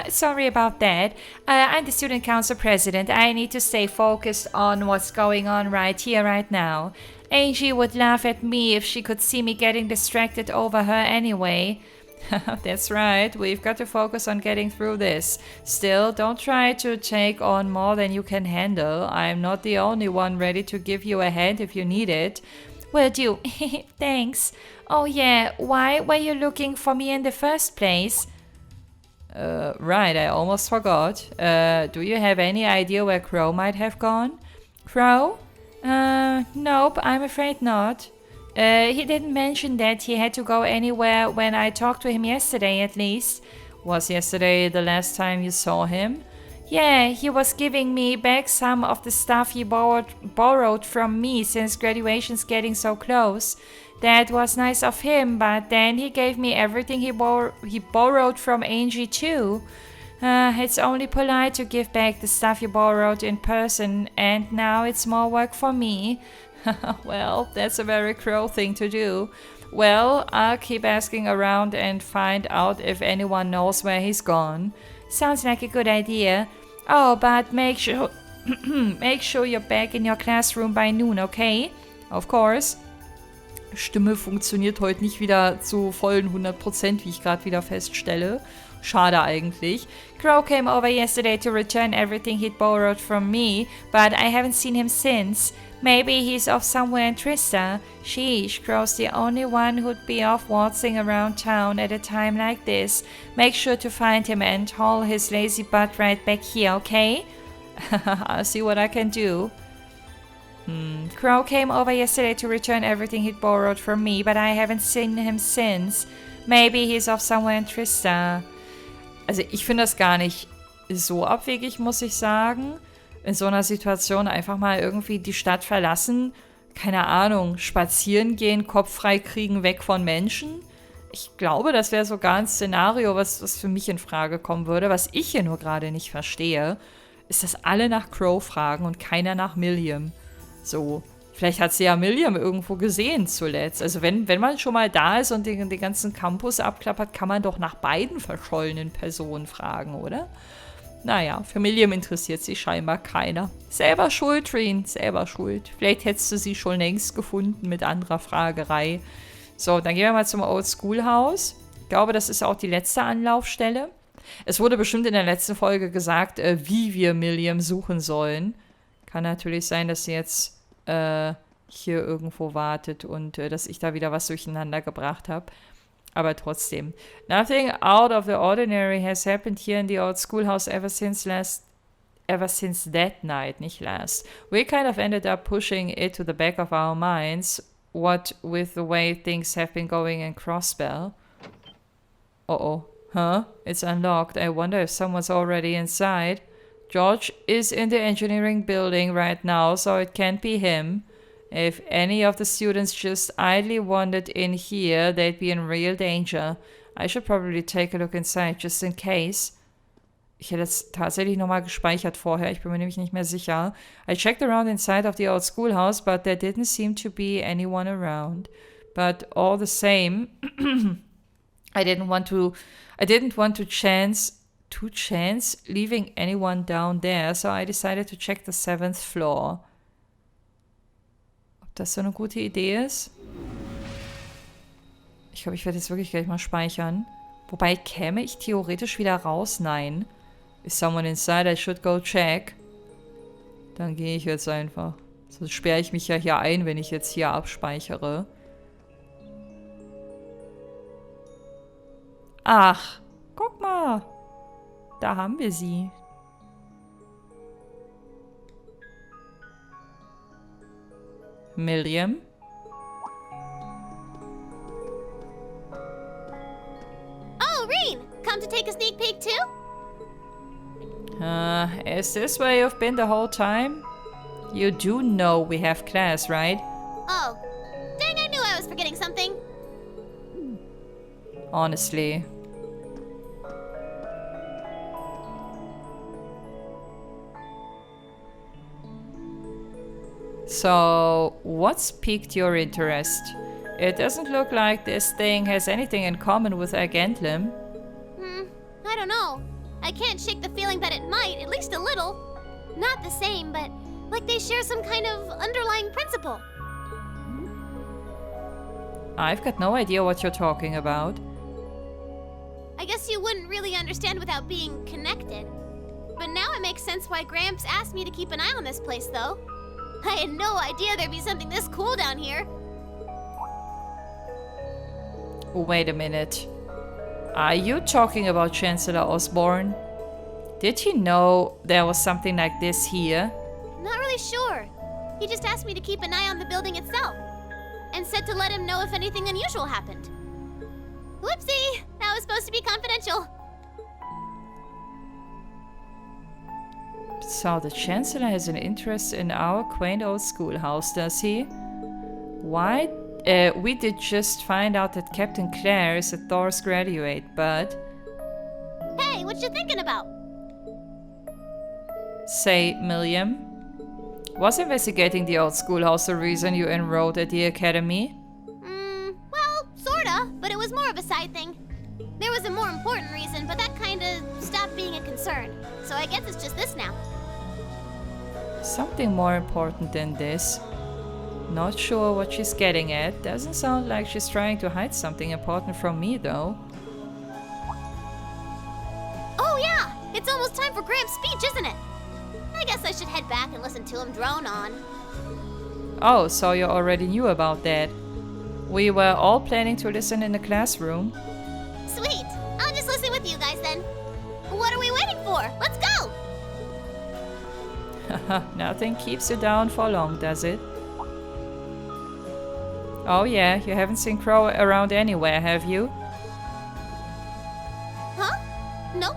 Sorry about that. I'm the student council president. I need to stay focused on what's going on right here, right now. Angie would laugh at me if she could see me getting distracted over her anyway.
That's right. We've got to focus on getting through this. Still, don't try to take on more than you can handle. I'm not the only one ready to give you a hand if you need it.
Will do. Thanks. Oh yeah, why were you looking for me in the first place?
Right, I almost forgot. Do you have any idea where Crow might have gone?
Crow? Nope, I'm afraid not. He didn't mention that he had to go anywhere when I talked to him yesterday, at least.
Was yesterday the last time you saw him?
Yeah, he was giving me back some of the stuff he borrowed from me since graduation's getting so close. That was nice of him, but then he gave me everything he borrowed from Angie too. It's only polite to give back the stuff you borrowed in person, and now it's more work for me.
Well, that's a very Crow thing to do. Well, I'll keep asking around and find out if anyone knows where he's gone.
Sounds like a good idea. Oh, but make sure you're back in your classroom by noon, okay?
Of course. Stimme funktioniert heute nicht wieder zu vollen 100%, wie ich gerade wieder feststelle. Schade eigentlich.
Crow came over yesterday to return everything he'd borrowed from me, but I haven't seen him since. Maybe he's off somewhere in Trista. Sheesh, Crow's the only one who'd be off waltzing around town at a time like this. Make sure to find him and haul his lazy butt right back here, okay?
I'll see what I can do.
Crow came over yesterday to return everything he'd borrowed from me, but I haven't seen him since. Maybe he's off somewhere in Trista.
Also ich finde das gar nicht so abwegig, muss ich sagen. In so einer Situation einfach mal irgendwie die Stadt verlassen, keine Ahnung, spazieren gehen, Kopf frei kriegen, weg von Menschen. Ich glaube, das wäre sogar ein Szenario, was für mich in Frage kommen würde. Was ich hier nur gerade nicht verstehe, ist, dass alle nach Crow fragen und keiner nach Milliam. So, vielleicht hat sie ja Milliam irgendwo gesehen zuletzt. Also wenn man schon mal da ist und den ganzen Campus abklappert, kann man doch nach beiden verschollenen Personen fragen, oder? Naja, für Milliam interessiert sich scheinbar keiner. Selber schuld, Reen, selber schuld. Vielleicht hättest du sie schon längst gefunden mit anderer Fragerei. So, dann gehen wir mal zum Old School House. Ich glaube, das ist auch die letzte Anlaufstelle. Es wurde bestimmt in der letzten Folge gesagt, wie wir Milliam suchen sollen. Kann natürlich sein, dass sie jetzt hier irgendwo wartet und dass ich da wieder was durcheinander gebracht habe. Aber trotzdem. Nothing out of the ordinary has happened here in the old schoolhouse ever since that night, nicht last. We kind of ended up pushing it to the back of our minds, what with the way things have been going in Crossbell. Uh-oh. Huh? It's unlocked. I wonder if someone's already inside. George is in the engineering building right now, so it can't be him. If any of the students just idly wandered in here, they'd be in real danger. I should probably take a look inside, just in case. Ich hätte es tatsächlich nochmal gespeichert vorher, ich bin mir nämlich nicht mehr sicher. I checked around inside of the old schoolhouse, but there didn't seem to be anyone around.
But all the same, I didn't want to chance leaving anyone down there, so I decided to check the 7th floor. Ob das so eine gute Idee ist? Ich glaube, ich werde jetzt wirklich gleich mal speichern. Wobei, käme ich theoretisch wieder raus? Nein. Is someone inside? I should go check. Dann gehe ich jetzt einfach. Sonst sperre ich mich ja hier ein, wenn ich jetzt hier abspeichere. Ach, guck mal. Da haben wir sie. Miriam?
Oh, Reen! Come to take a sneak peek too?
Is this where you've been the whole time? You do know we have class, right?
Oh. Dang, I knew I was forgetting something.
Honestly. So, what's piqued your interest? It doesn't look like this thing has anything in common with Agentlim.
I don't know. I can't shake the feeling that it might, at least a little. Not the same, but like they share some kind of underlying principle.
I've got no idea what you're talking about.
I guess you wouldn't really understand without being connected. But now it makes sense why Gramps asked me to keep an eye on this place, though. I had no idea there'd be something this cool down here.
Wait a minute. Are you talking about Chancellor Osborne? Did he know there was something like this here?
Not really sure. He just asked me to keep an eye on the building itself. And said to let him know if anything unusual happened. Whoopsie! That was supposed to be confidential.
So the Chancellor has an interest in our quaint old schoolhouse, does he? Why? We did just find out that Captain Claire is a Thor's graduate, but...
Hey, what you thinking about?
Say, Miriam, was investigating the old schoolhouse the reason you enrolled at the academy?
Well, sorta, but it was more of a side thing. There was a more important reason, but that kinda stopped being a concern. So I guess it's just this now.
Something more important than this. Not sure what she's getting at. Doesn't sound like she's trying to hide something important from me, though.
Oh yeah! It's almost time for Gramps' speech, isn't it? I guess I should head back and listen to him drone on.
Oh, so you already knew about that. We were all planning to listen in the classroom.
Sweet! I'll just listen with you guys then. What are we waiting for? Let's go!
Nothing keeps you down for long, does it? Oh yeah, you haven't seen Crow around anywhere, have you?
Huh? Nope.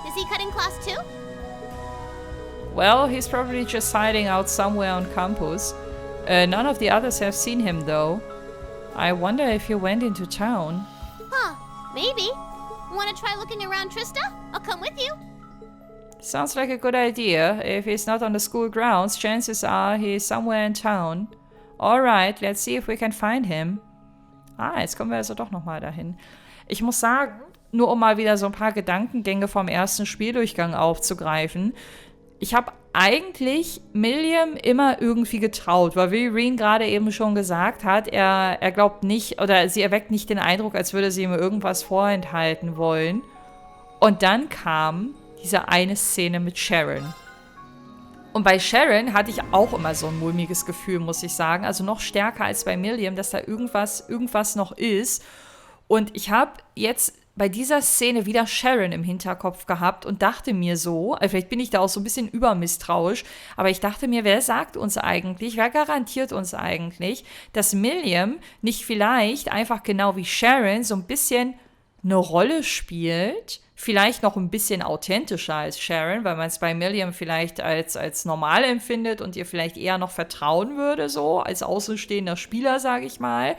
Is he cutting class too?
Well, he's probably just hiding out somewhere on campus. None of the others have seen him, though. I wonder if he went into town.
Huh. Maybe. Wanna try looking around, Trista? I'll come with you.
Sounds like a good idea. If he's not on the school grounds, chances are he's somewhere in town. Alright, let's see if we can find him. Ah, jetzt kommen wir also doch nochmal dahin. Ich muss sagen, nur um mal wieder so ein paar Gedankengänge vom ersten Spieldurchgang aufzugreifen. Ich habe eigentlich Miriam immer irgendwie getraut, weil wie Reen gerade eben schon gesagt hat, er glaubt nicht, oder sie erweckt nicht den Eindruck, als würde sie ihm irgendwas vorenthalten wollen. Und dann kam diese eine Szene mit Sharon. Und bei Sharon hatte ich auch immer so ein mulmiges Gefühl, muss ich sagen. Also noch stärker als bei Miriam, dass da irgendwas noch ist. Und ich habe jetzt bei dieser Szene wieder Sharon im Hinterkopf gehabt und dachte mir so, vielleicht bin ich da auch so ein bisschen übermisstrauisch, aber ich dachte mir, wer sagt uns eigentlich, wer garantiert uns eigentlich, dass Miriam nicht vielleicht einfach genau wie Sharon so ein bisschen eine Rolle spielt, vielleicht noch ein bisschen authentischer als Sharon, weil man es bei Miriam vielleicht als normal empfindet und ihr vielleicht eher noch vertrauen würde, so als außenstehender Spieler, sage ich mal.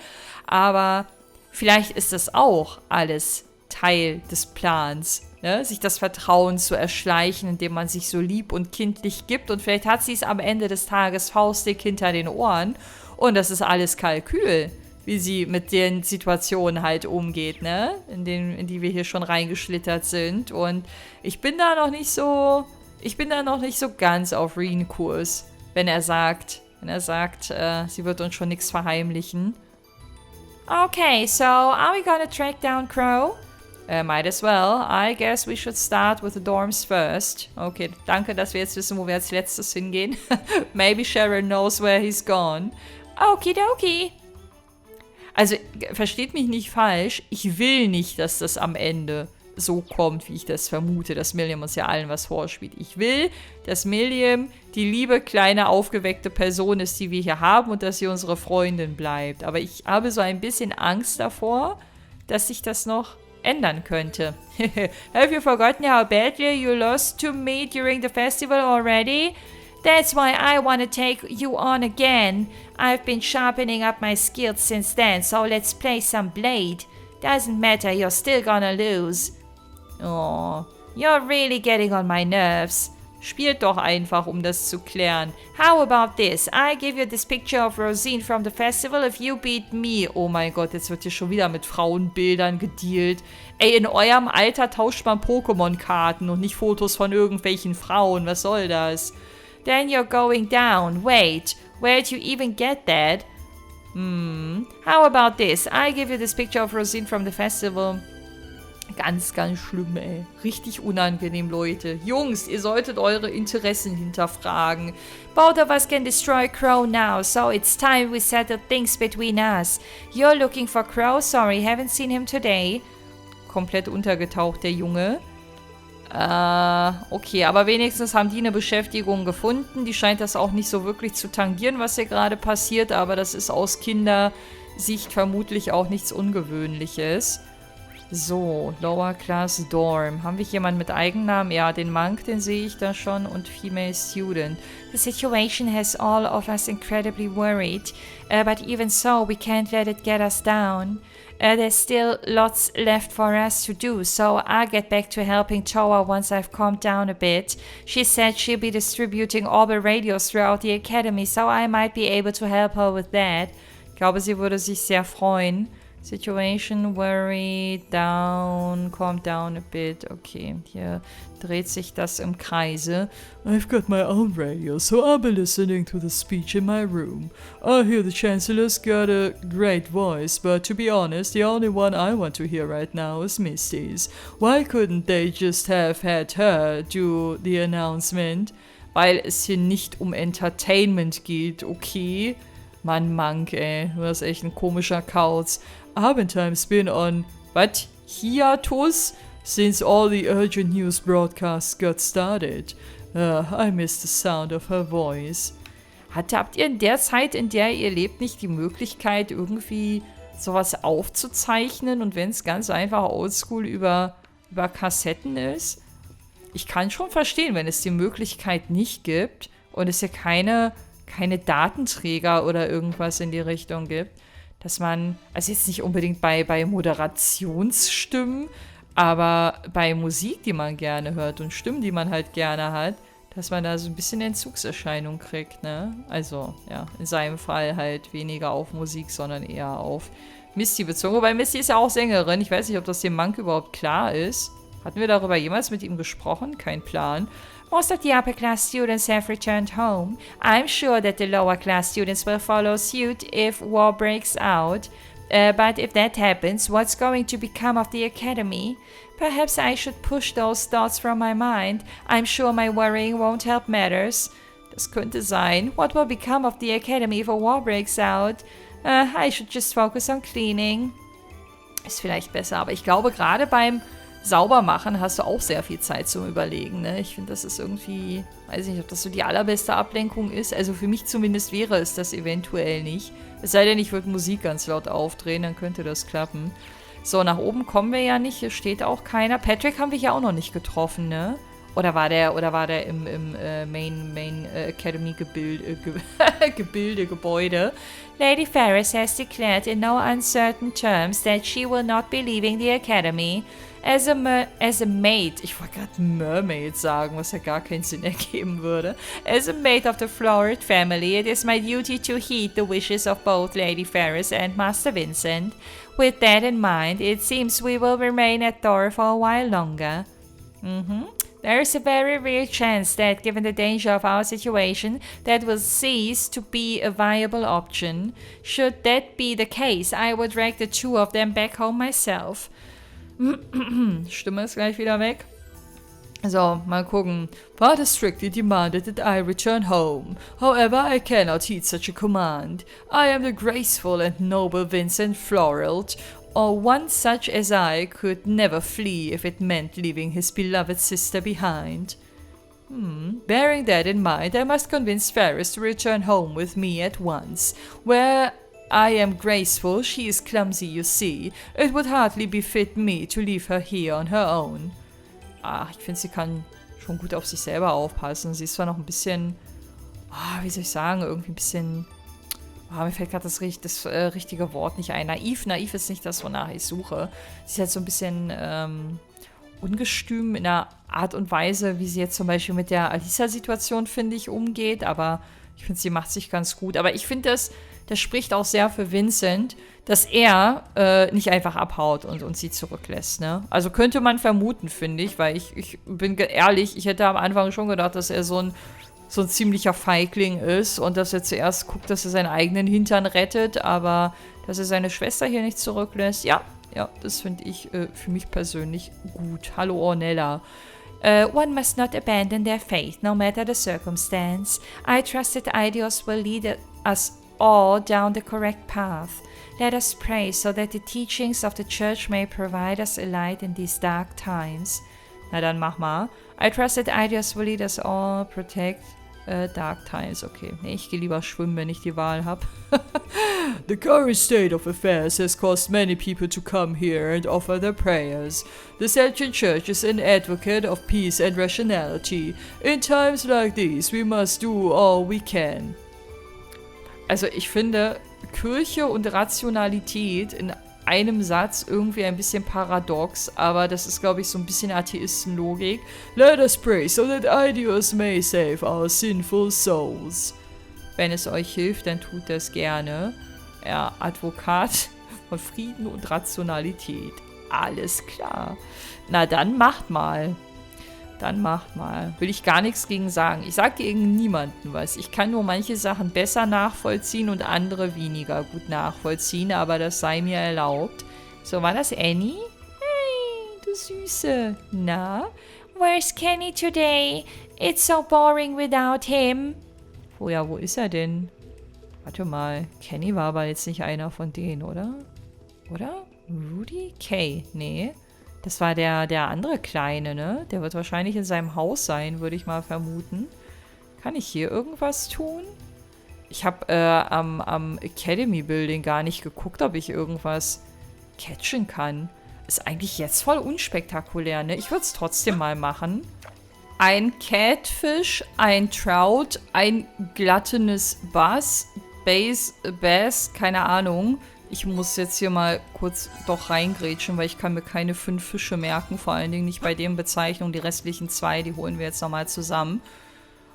Aber vielleicht ist das auch alles Teil des Plans, ne? Sich das Vertrauen zu erschleichen, indem man sich so lieb und kindlich gibt. Und vielleicht hat sie es am Ende des Tages faustdick hinter den Ohren. Und das ist alles Kalkül. wie sie mit den Situationen halt umgeht, ne? In die wir hier schon reingeschlittert sind. Und ich bin da noch nicht so ganz auf Reen-Kurs, wenn er sagt, sie wird uns schon nichts verheimlichen. Okay, so are we gonna track down Crow? Might as well. I guess we should start with the dorms first. Okay, danke, dass wir jetzt wissen, wo wir als letztes hingehen. Maybe Sharon knows where he's gone. Okidoki. Also, versteht mich nicht falsch. Ich will nicht, dass das am Ende so kommt, wie ich das vermute, dass Milliam uns ja allen was vorspielt. Ich will, dass Milliam die liebe, kleine, aufgeweckte Person ist, die wir hier haben und dass sie unsere Freundin bleibt. Aber ich habe so ein bisschen Angst davor, dass sich das noch ändern könnte. Have you forgotten how badly you lost to me during the festival already? That's why I want to take you on again. I've been sharpening up my skills since then, so let's play some Blade. Doesn't matter, you're still gonna lose. Oh, you're really getting on my nerves. Spielt doch einfach, um das zu klären. How about this? I give you this picture of Rosine from the festival if you beat me. Oh mein Gott, jetzt wird hier schon wieder mit Frauenbildern gedealt. Ey, in eurem Alter tauscht man Pokémon-Karten und nicht Fotos von irgendwelchen Frauen. Was soll das? Then you're going down. Wait, where'd you even get that? How about this? I give you this picture of Rosine from the festival. Ganz, ganz schlimm, ey. Richtig unangenehm, Leute. Jungs, ihr solltet eure Interessen hinterfragen. Both of us can destroy Crow now, so it's time we settle things between us. You're looking for Crow? Sorry, haven't seen him today. Komplett untergetaucht, der Junge. Okay, aber wenigstens haben die eine Beschäftigung gefunden. Die scheint das auch nicht so wirklich zu tangieren, was hier gerade passiert, aber das ist aus Kindersicht vermutlich auch nichts Ungewöhnliches. So, Lower Class Dorm. Haben wir jemanden mit Eigennamen? Ja, den Monk, den sehe ich da schon. Und Female Student. The situation has all of us incredibly worried. But even so, we can't let it get us down. There's still lots left for us to do, so I'll get back to helping Toa once I've calmed down a bit. She said she'll be distributing Orbital radios throughout the academy, so I might be able to help her with that. Ich glaube, sie würde sich sehr freuen. Situation, worry, down, calm down a bit. Okay, hier dreht sich das im Kreise.
I've got my own radio, so I'll be listening to the speech in my room. I hear the Chancellor's got a great voice, but to be honest, the only one I want to hear right now is Misty's. Why couldn't they just have had her do the announcement?
Weil es hier nicht um Entertainment geht, okay? Mann, Monk, ey, du hast echt ein komischer Kauz.
Haven't times been on,
what? Hiatus?
Since all the urgent news broadcasts got started. I miss the sound of her voice.
Habt ihr in der Zeit, in der ihr lebt, nicht die Möglichkeit, irgendwie sowas aufzuzeichnen? Und wenn es ganz einfach oldschool über Kassetten ist? Ich kann schon verstehen, wenn es die Möglichkeit nicht gibt und es hier keine Datenträger oder irgendwas in die Richtung gibt, dass man, also jetzt nicht unbedingt bei Moderationsstimmen, aber bei Musik, die man gerne hört und Stimmen, die man halt gerne hat, dass man da so ein bisschen Entzugserscheinung kriegt, ne? Also, ja, in seinem Fall halt weniger auf Musik, sondern eher auf Misty bezogen. Wobei Misty ist ja auch Sängerin. Ich weiß nicht, ob das dem Monk überhaupt klar ist. Hatten wir darüber jemals mit ihm gesprochen? Kein Plan. Most of the upper class students have returned home. I'm sure that the lower class students will follow suit if war breaks out. But if that happens, what's going to become of the academy? Perhaps I should push those thoughts from my mind. I'm sure my worrying won't help matters. Das könnte sein. What will become of the academy if a war breaks out? I should just focus on cleaning. Ist vielleicht besser, aber ich glaube, gerade beim Saubermachen hast du auch sehr viel Zeit zum Überlegen, ne? Ich finde, das ist irgendwie, weiß nicht, ob das so die allerbeste Ablenkung ist. Also für mich zumindest wäre es das eventuell nicht. Es sei denn, ich würde Musik ganz laut aufdrehen, dann könnte das klappen. So, nach oben kommen wir ja nicht, hier steht auch keiner. Patrick haben wir hier auch noch nicht getroffen, ne? Oder war der im Main Academy Gebäude? Lady Ferris has declared in no uncertain terms that she will not be leaving the Academy. As a maid, ich wollte gerade Mermaid sagen, was ja gar keinen Sinn ergeben würde. As a maid of the Florid family, it is my duty to heed the wishes of both Lady Ferris and Master Vincent. With that in mind, it seems we will remain at Dor for a while longer. There is a very real chance that, given the danger of our situation, that will cease to be a viable option. Should that be the case, I would drag the two of them back home myself. Stimme ist gleich wieder weg. So, mal gucken. Father strictly demanded that I return home. However, I cannot heed such a command. I am the graceful and noble Vincent Florald, or one such as I could never flee if it meant leaving his beloved sister behind. Bearing that in mind, I must convince Ferris to return home with me at once. Where I am graceful, she is clumsy, you see. It would hardly befit me to leave her here on her own. Ich finde, sie kann schon gut auf sich selber aufpassen. Sie ist zwar noch ein bisschen, wie soll ich sagen, irgendwie ein bisschen, mir fällt gerade das richtige Wort nicht ein. Naiv ist nicht das, wonach ich suche. Sie ist halt so ein bisschen ungestüm in der Art und Weise, wie sie jetzt zum Beispiel mit der Alisa-Situation, finde ich, umgeht. Aber ich finde, sie macht sich ganz gut. Aber ich finde, das spricht auch sehr für Vincent, dass er nicht einfach abhaut und sie zurücklässt, ne? Also könnte man vermuten, finde ich, weil ich bin ehrlich, ich hätte am Anfang schon gedacht, dass er so ein ziemlicher Feigling ist und dass er zuerst guckt, dass er seinen eigenen Hintern rettet, aber dass er seine Schwester hier nicht zurücklässt, ja, das finde ich für mich persönlich gut. Hallo Ornella. One must not abandon their faith, no matter the circumstance. I trust that Eidos will lead us all down the correct path. Let us pray so that the teachings of the Church may provide us a light in these dark times. Na dann mach mal. I trust that Eidos will lead us all protect dark times. Okay, nee, ich gehe lieber schwimmen, wenn ich die Wahl habe.
The current state of affairs has caused many people to come here and offer their prayers. The Celtic Church is an advocate of peace and rationality. In times like these, we must do all we can.
Also ich finde Kirche und Rationalität in einem Satz irgendwie ein bisschen paradox, aber das ist, glaube ich, so ein bisschen Atheistenlogik.
Let us pray so that Eidos may save our sinful souls.
Wenn es euch hilft, dann tut das gerne. Ja, Advokat von Frieden und Rationalität. Alles klar. Na, dann macht mal. Will ich gar nichts gegen sagen. Ich sage gegen niemanden was. Ich kann nur manche Sachen besser nachvollziehen und andere weniger gut nachvollziehen, aber das sei mir erlaubt. So, war das Annie? Hey, du Süße. Na? Where's Kenny today? It's so boring without him. Oh ja, wo ist er denn? Warte mal. Kenny war aber jetzt nicht einer von denen, oder? Oder? Rudy? Kay? Nee. Das war der andere Kleine, ne? Der wird wahrscheinlich in seinem Haus sein, würde ich mal vermuten. Kann ich hier irgendwas tun? Ich habe am Academy Building gar nicht geguckt, ob ich irgendwas catchen kann. Ist eigentlich jetzt voll unspektakulär, ne? Ich würde es trotzdem mal machen. Ein Catfish, ein Trout, ein glattenes Bass, keine Ahnung. Ich muss jetzt hier mal kurz doch reingrätschen, weil ich kann mir keine 5 Fische merken. Vor allen Dingen nicht bei den Bezeichnungen. Die restlichen 2, die holen wir jetzt nochmal zusammen.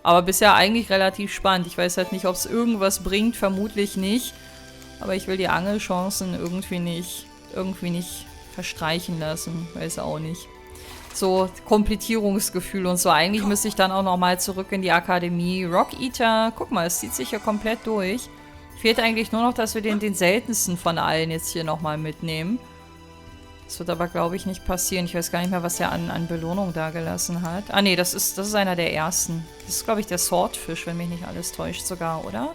Aber bisher eigentlich relativ spannend. Ich weiß halt nicht, ob es irgendwas bringt. Vermutlich nicht. Aber ich will die Angelchancen irgendwie nicht verstreichen lassen. Weiß auch nicht. So, Komplettierungsgefühl und so. Eigentlich müsste ich dann auch nochmal zurück in die Akademie. Rock Eater, guck mal, es zieht sich hier komplett durch. Fehlt eigentlich nur noch, dass wir den seltensten von allen jetzt hier nochmal mitnehmen. Das wird aber, glaube ich, nicht passieren. Ich weiß gar nicht mehr, was er an Belohnung da gelassen hat. Ah, nee, das ist einer der ersten. Das ist, glaube ich, der Swordfish, wenn mich nicht alles täuscht sogar, oder?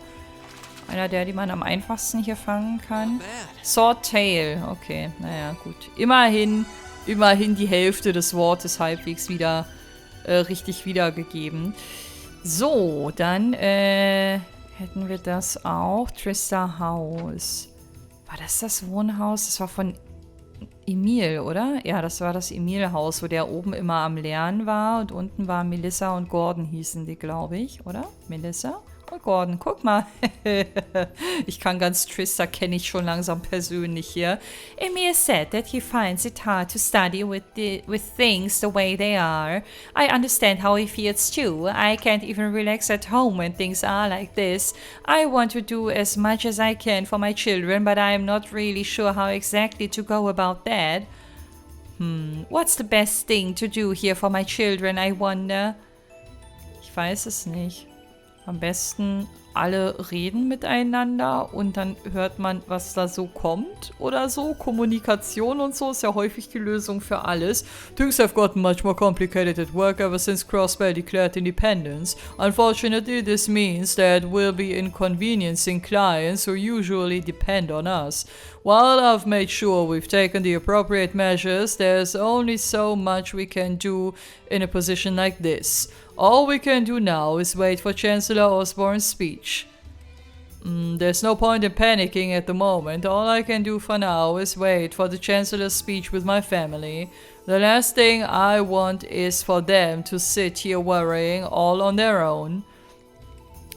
Einer der, die man am einfachsten hier fangen kann. Swordtail. Okay, naja, gut. Immerhin die Hälfte des Wortes halbwegs wieder richtig wiedergegeben. So, dann, hätten wir das auch. Trista House. War das Wohnhaus? Das war von Emil, oder? Ja, das war das Emil-Haus, wo der oben immer am Lernen war und unten war Melissa und Gordon hießen die, glaube ich, oder? Melissa und Gordon, guck mal. Ich kann ganz Trista, kenne ich schon langsam persönlich hier. Emil said that he finds it hard to study with things the way they are. I understand how he feels too. I can't even relax at home when things are like this. I want to do as much as I can for my children, but I am not really sure how exactly to go about that. What's the best thing to do here for my children, I wonder? Ich weiß es nicht. Am besten alle reden miteinander und dann hört man, was da so kommt oder so. Kommunikation und so ist ja häufig die Lösung für alles.
Things have gotten much more complicated at work ever since Crossbell declared independence. Unfortunately, this means that we'll be inconveniencing clients who usually depend on us. While I've made sure we've taken the appropriate measures, there's only so much we can do in a position like this. All we can do now is wait for Chancellor Osborne's speech. There's no point in panicking at the moment. All I can do for now is wait for the Chancellor's speech with my family. The last thing I want is for them to sit here worrying all on their own.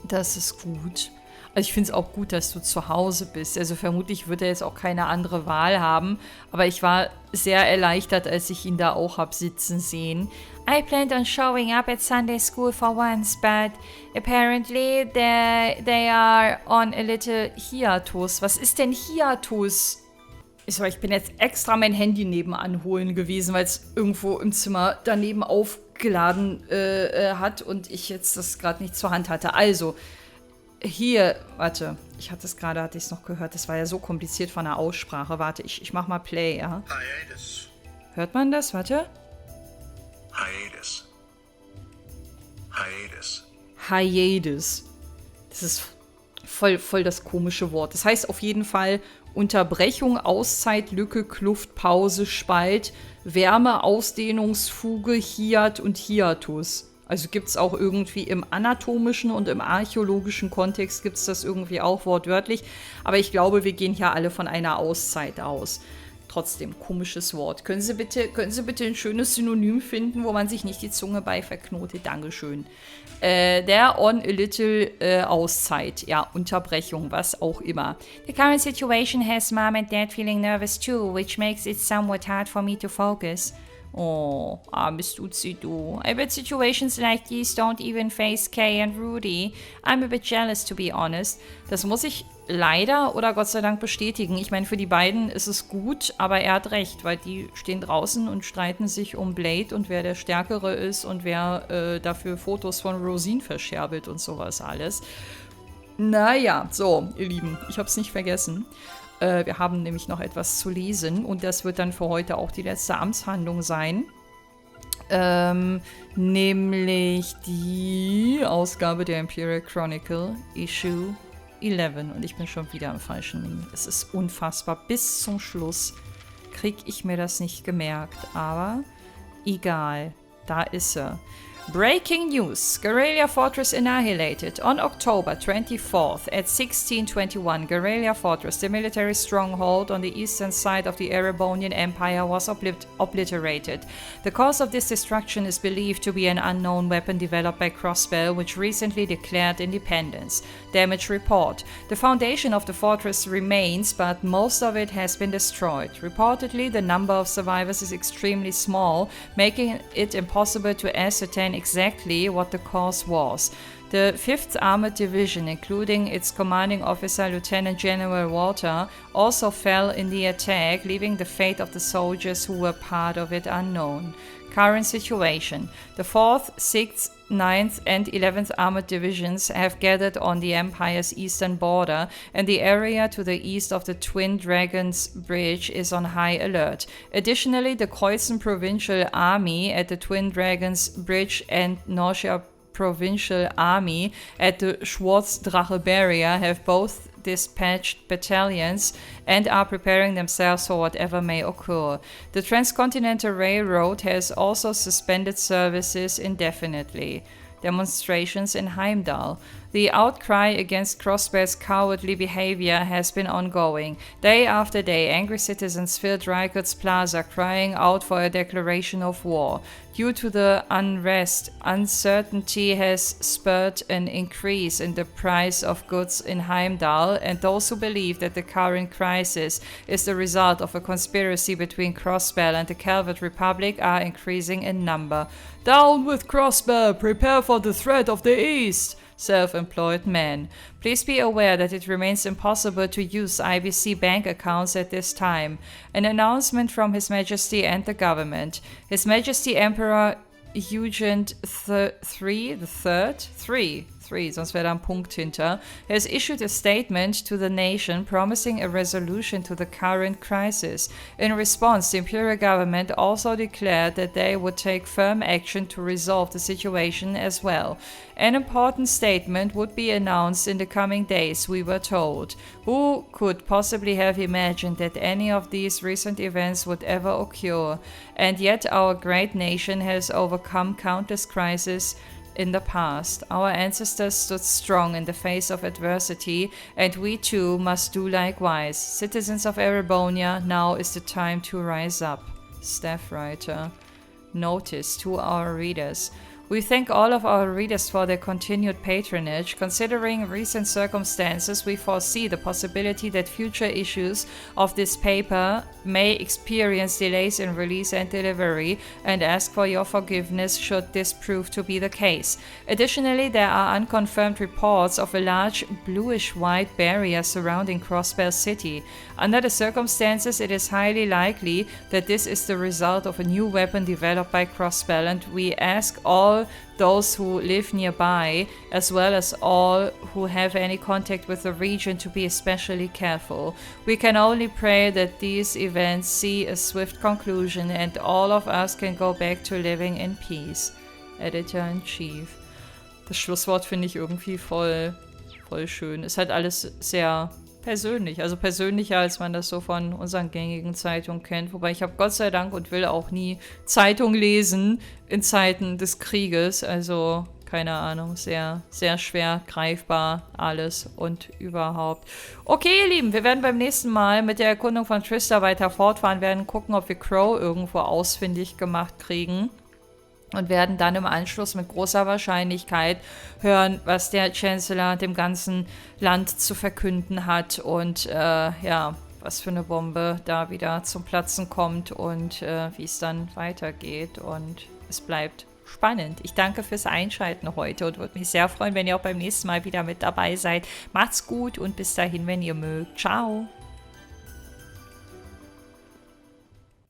Das ist gut. Also ich finde es auch gut, dass du zu Hause bist. Also vermutlich wird er jetzt auch keine andere Wahl haben. Aber ich war sehr erleichtert, als ich ihn da auch hab sitzen sehen. I planned on showing up at Sunday school for once, but apparently they are on a little hiatus. Was ist denn Hiatus? Ich bin jetzt extra mein Handy nebenan holen gewesen, weil es irgendwo im Zimmer daneben aufgeladen hat und ich jetzt das gerade nicht zur Hand hatte. Also, hier, warte, hatte ich es noch gehört, das war ja so kompliziert von der Aussprache. Warte, ich mach mal Play, ja?
Hiatus.
Hört man das? Warte.
Hiatus. Hiatus.
Hiatus. Das ist voll das komische Wort. Das heißt auf jeden Fall Unterbrechung, Auszeit, Lücke, Kluft, Pause, Spalt, Wärme, Ausdehnungsfuge, Hiat und Hiatus. Also gibt es auch irgendwie im anatomischen und im archäologischen Kontext gibt es das irgendwie auch wortwörtlich. Aber ich glaube, wir gehen hier alle von einer Auszeit aus. Trotzdem, komisches Wort. Können Sie bitte ein schönes Synonym finden, wo man sich nicht die Zunge bei verknotet? Dankeschön. Der on a little Auszeit. Ja, Unterbrechung, was auch immer.
The current situation has Mom and Dad feeling nervous too, which makes it somewhat hard for me to focus.
Oh, armes Duzi, du. I bet situations like these don't even face Kay and Rudy. I'm a bit jealous, to be honest. Das muss ich leider oder Gott sei Dank bestätigen. Ich meine, für die beiden ist es gut, aber er hat recht, weil die stehen draußen und streiten sich um Blade und wer der Stärkere ist und wer dafür Fotos von Rosine verscherbelt und sowas alles. Naja, so, ihr Lieben, ich hab's nicht vergessen. Wir haben nämlich noch etwas zu lesen und das wird dann für heute auch die letzte Amtshandlung sein. Nämlich die Ausgabe der Imperial Chronicle, Issue 11. Und ich bin schon wieder im falschen Link. Es ist unfassbar. Bis zum Schluss krieg ich mir das nicht gemerkt. Aber egal. Da ist er. Breaking news. Garrelia Fortress annihilated. On October 24th at 1621, Garrelia Fortress, the military stronghold on the eastern side of the Erebonian Empire, was obliterated. The cause of this destruction is believed to be an unknown weapon developed by Crossbell, which recently declared independence. Damage report. The foundation of the fortress remains, but most of it has been destroyed. Reportedly, the number of survivors is extremely small, making it impossible to ascertain exactly what the cause was. The 5th Armored Division, including its commanding officer Lieutenant General Walter, also fell in the attack, leaving the fate of the soldiers who were part of it unknown. Current situation. The 4th, 6th, 9th and 11th Armored Divisions have gathered on the Empire's eastern border, and the area to the east of the Twin Dragons Bridge is on high alert. Additionally, the Kreuzen Provincial Army at the Twin Dragons Bridge and NOCH Provincial Army at the Schwarzdrache Barrier have both dispatched battalions and are preparing themselves for whatever may occur. The Transcontinental Railroad has also suspended services indefinitely. Demonstrations in Heimdall. The outcry against Crossbell's cowardly behavior has been ongoing. Day after day, angry citizens filled Rykut's plaza crying out for a declaration of war. Due to the unrest, uncertainty has spurred an increase in the price of goods in Heimdall, and those who believe that the current crisis is the result of a conspiracy between Crossbell and the Calvert Republic are increasing in number.
Down with Crossbell! Prepare for the threat of the East!
Self-employed man. Please be aware that it remains impossible to use IBC bank accounts at this time. An announcement from His Majesty and the government. His Majesty Emperor Eugen III, sonst wäre da ein Punkt hinter, has issued a statement to the nation promising a resolution to the current crisis. In response, the imperial government also declared that they would take firm action to resolve the situation as well. An important statement would be announced in the coming days, we were told. Who could possibly have imagined that any of these recent events would ever occur? And yet our great nation has overcome countless crises in the past. Our ancestors stood strong in the face of adversity, and we too must do likewise. Citizens of Erebonia, now is the time to rise up. Staff writer. Notice to our readers. We thank all of our readers for their continued patronage. Considering recent circumstances, we foresee the possibility that future issues of this paper may experience delays in release and delivery, and ask for your forgiveness should this prove to be the case. Additionally, there are unconfirmed reports of a large bluish-white barrier surrounding Crossbell City. Under the circumstances, it is highly likely that this is the result of a new weapon developed by Crossbell, and we ask all those who live nearby, as well as all who have any contact with the region, to be especially careful. We can only pray that these events see a swift conclusion and all of us can go back to living in peace. Editor-in-Chief.
Das Schlusswort finde ich irgendwie voll schön. Ist halt alles sehr persönlich, also persönlicher, als man das so von unseren gängigen Zeitungen kennt. Wobei ich habe Gott sei Dank und will auch nie Zeitung lesen in Zeiten des Krieges. Also, keine Ahnung, sehr, sehr schwer greifbar alles und überhaupt. Okay, ihr Lieben, wir werden beim nächsten Mal mit der Erkundung von Trista weiter fortfahren, werden gucken, ob wir Crow irgendwo ausfindig gemacht kriegen. Und werden dann im Anschluss mit großer Wahrscheinlichkeit hören, was der Chancellor dem ganzen Land zu verkünden hat und ja, was für eine Bombe da wieder zum Platzen kommt und wie es dann weitergeht. Und es bleibt spannend. Ich danke fürs Einschalten heute und würde mich sehr freuen, wenn ihr auch beim nächsten Mal wieder mit dabei seid. Macht's gut und bis dahin, wenn ihr mögt. Ciao!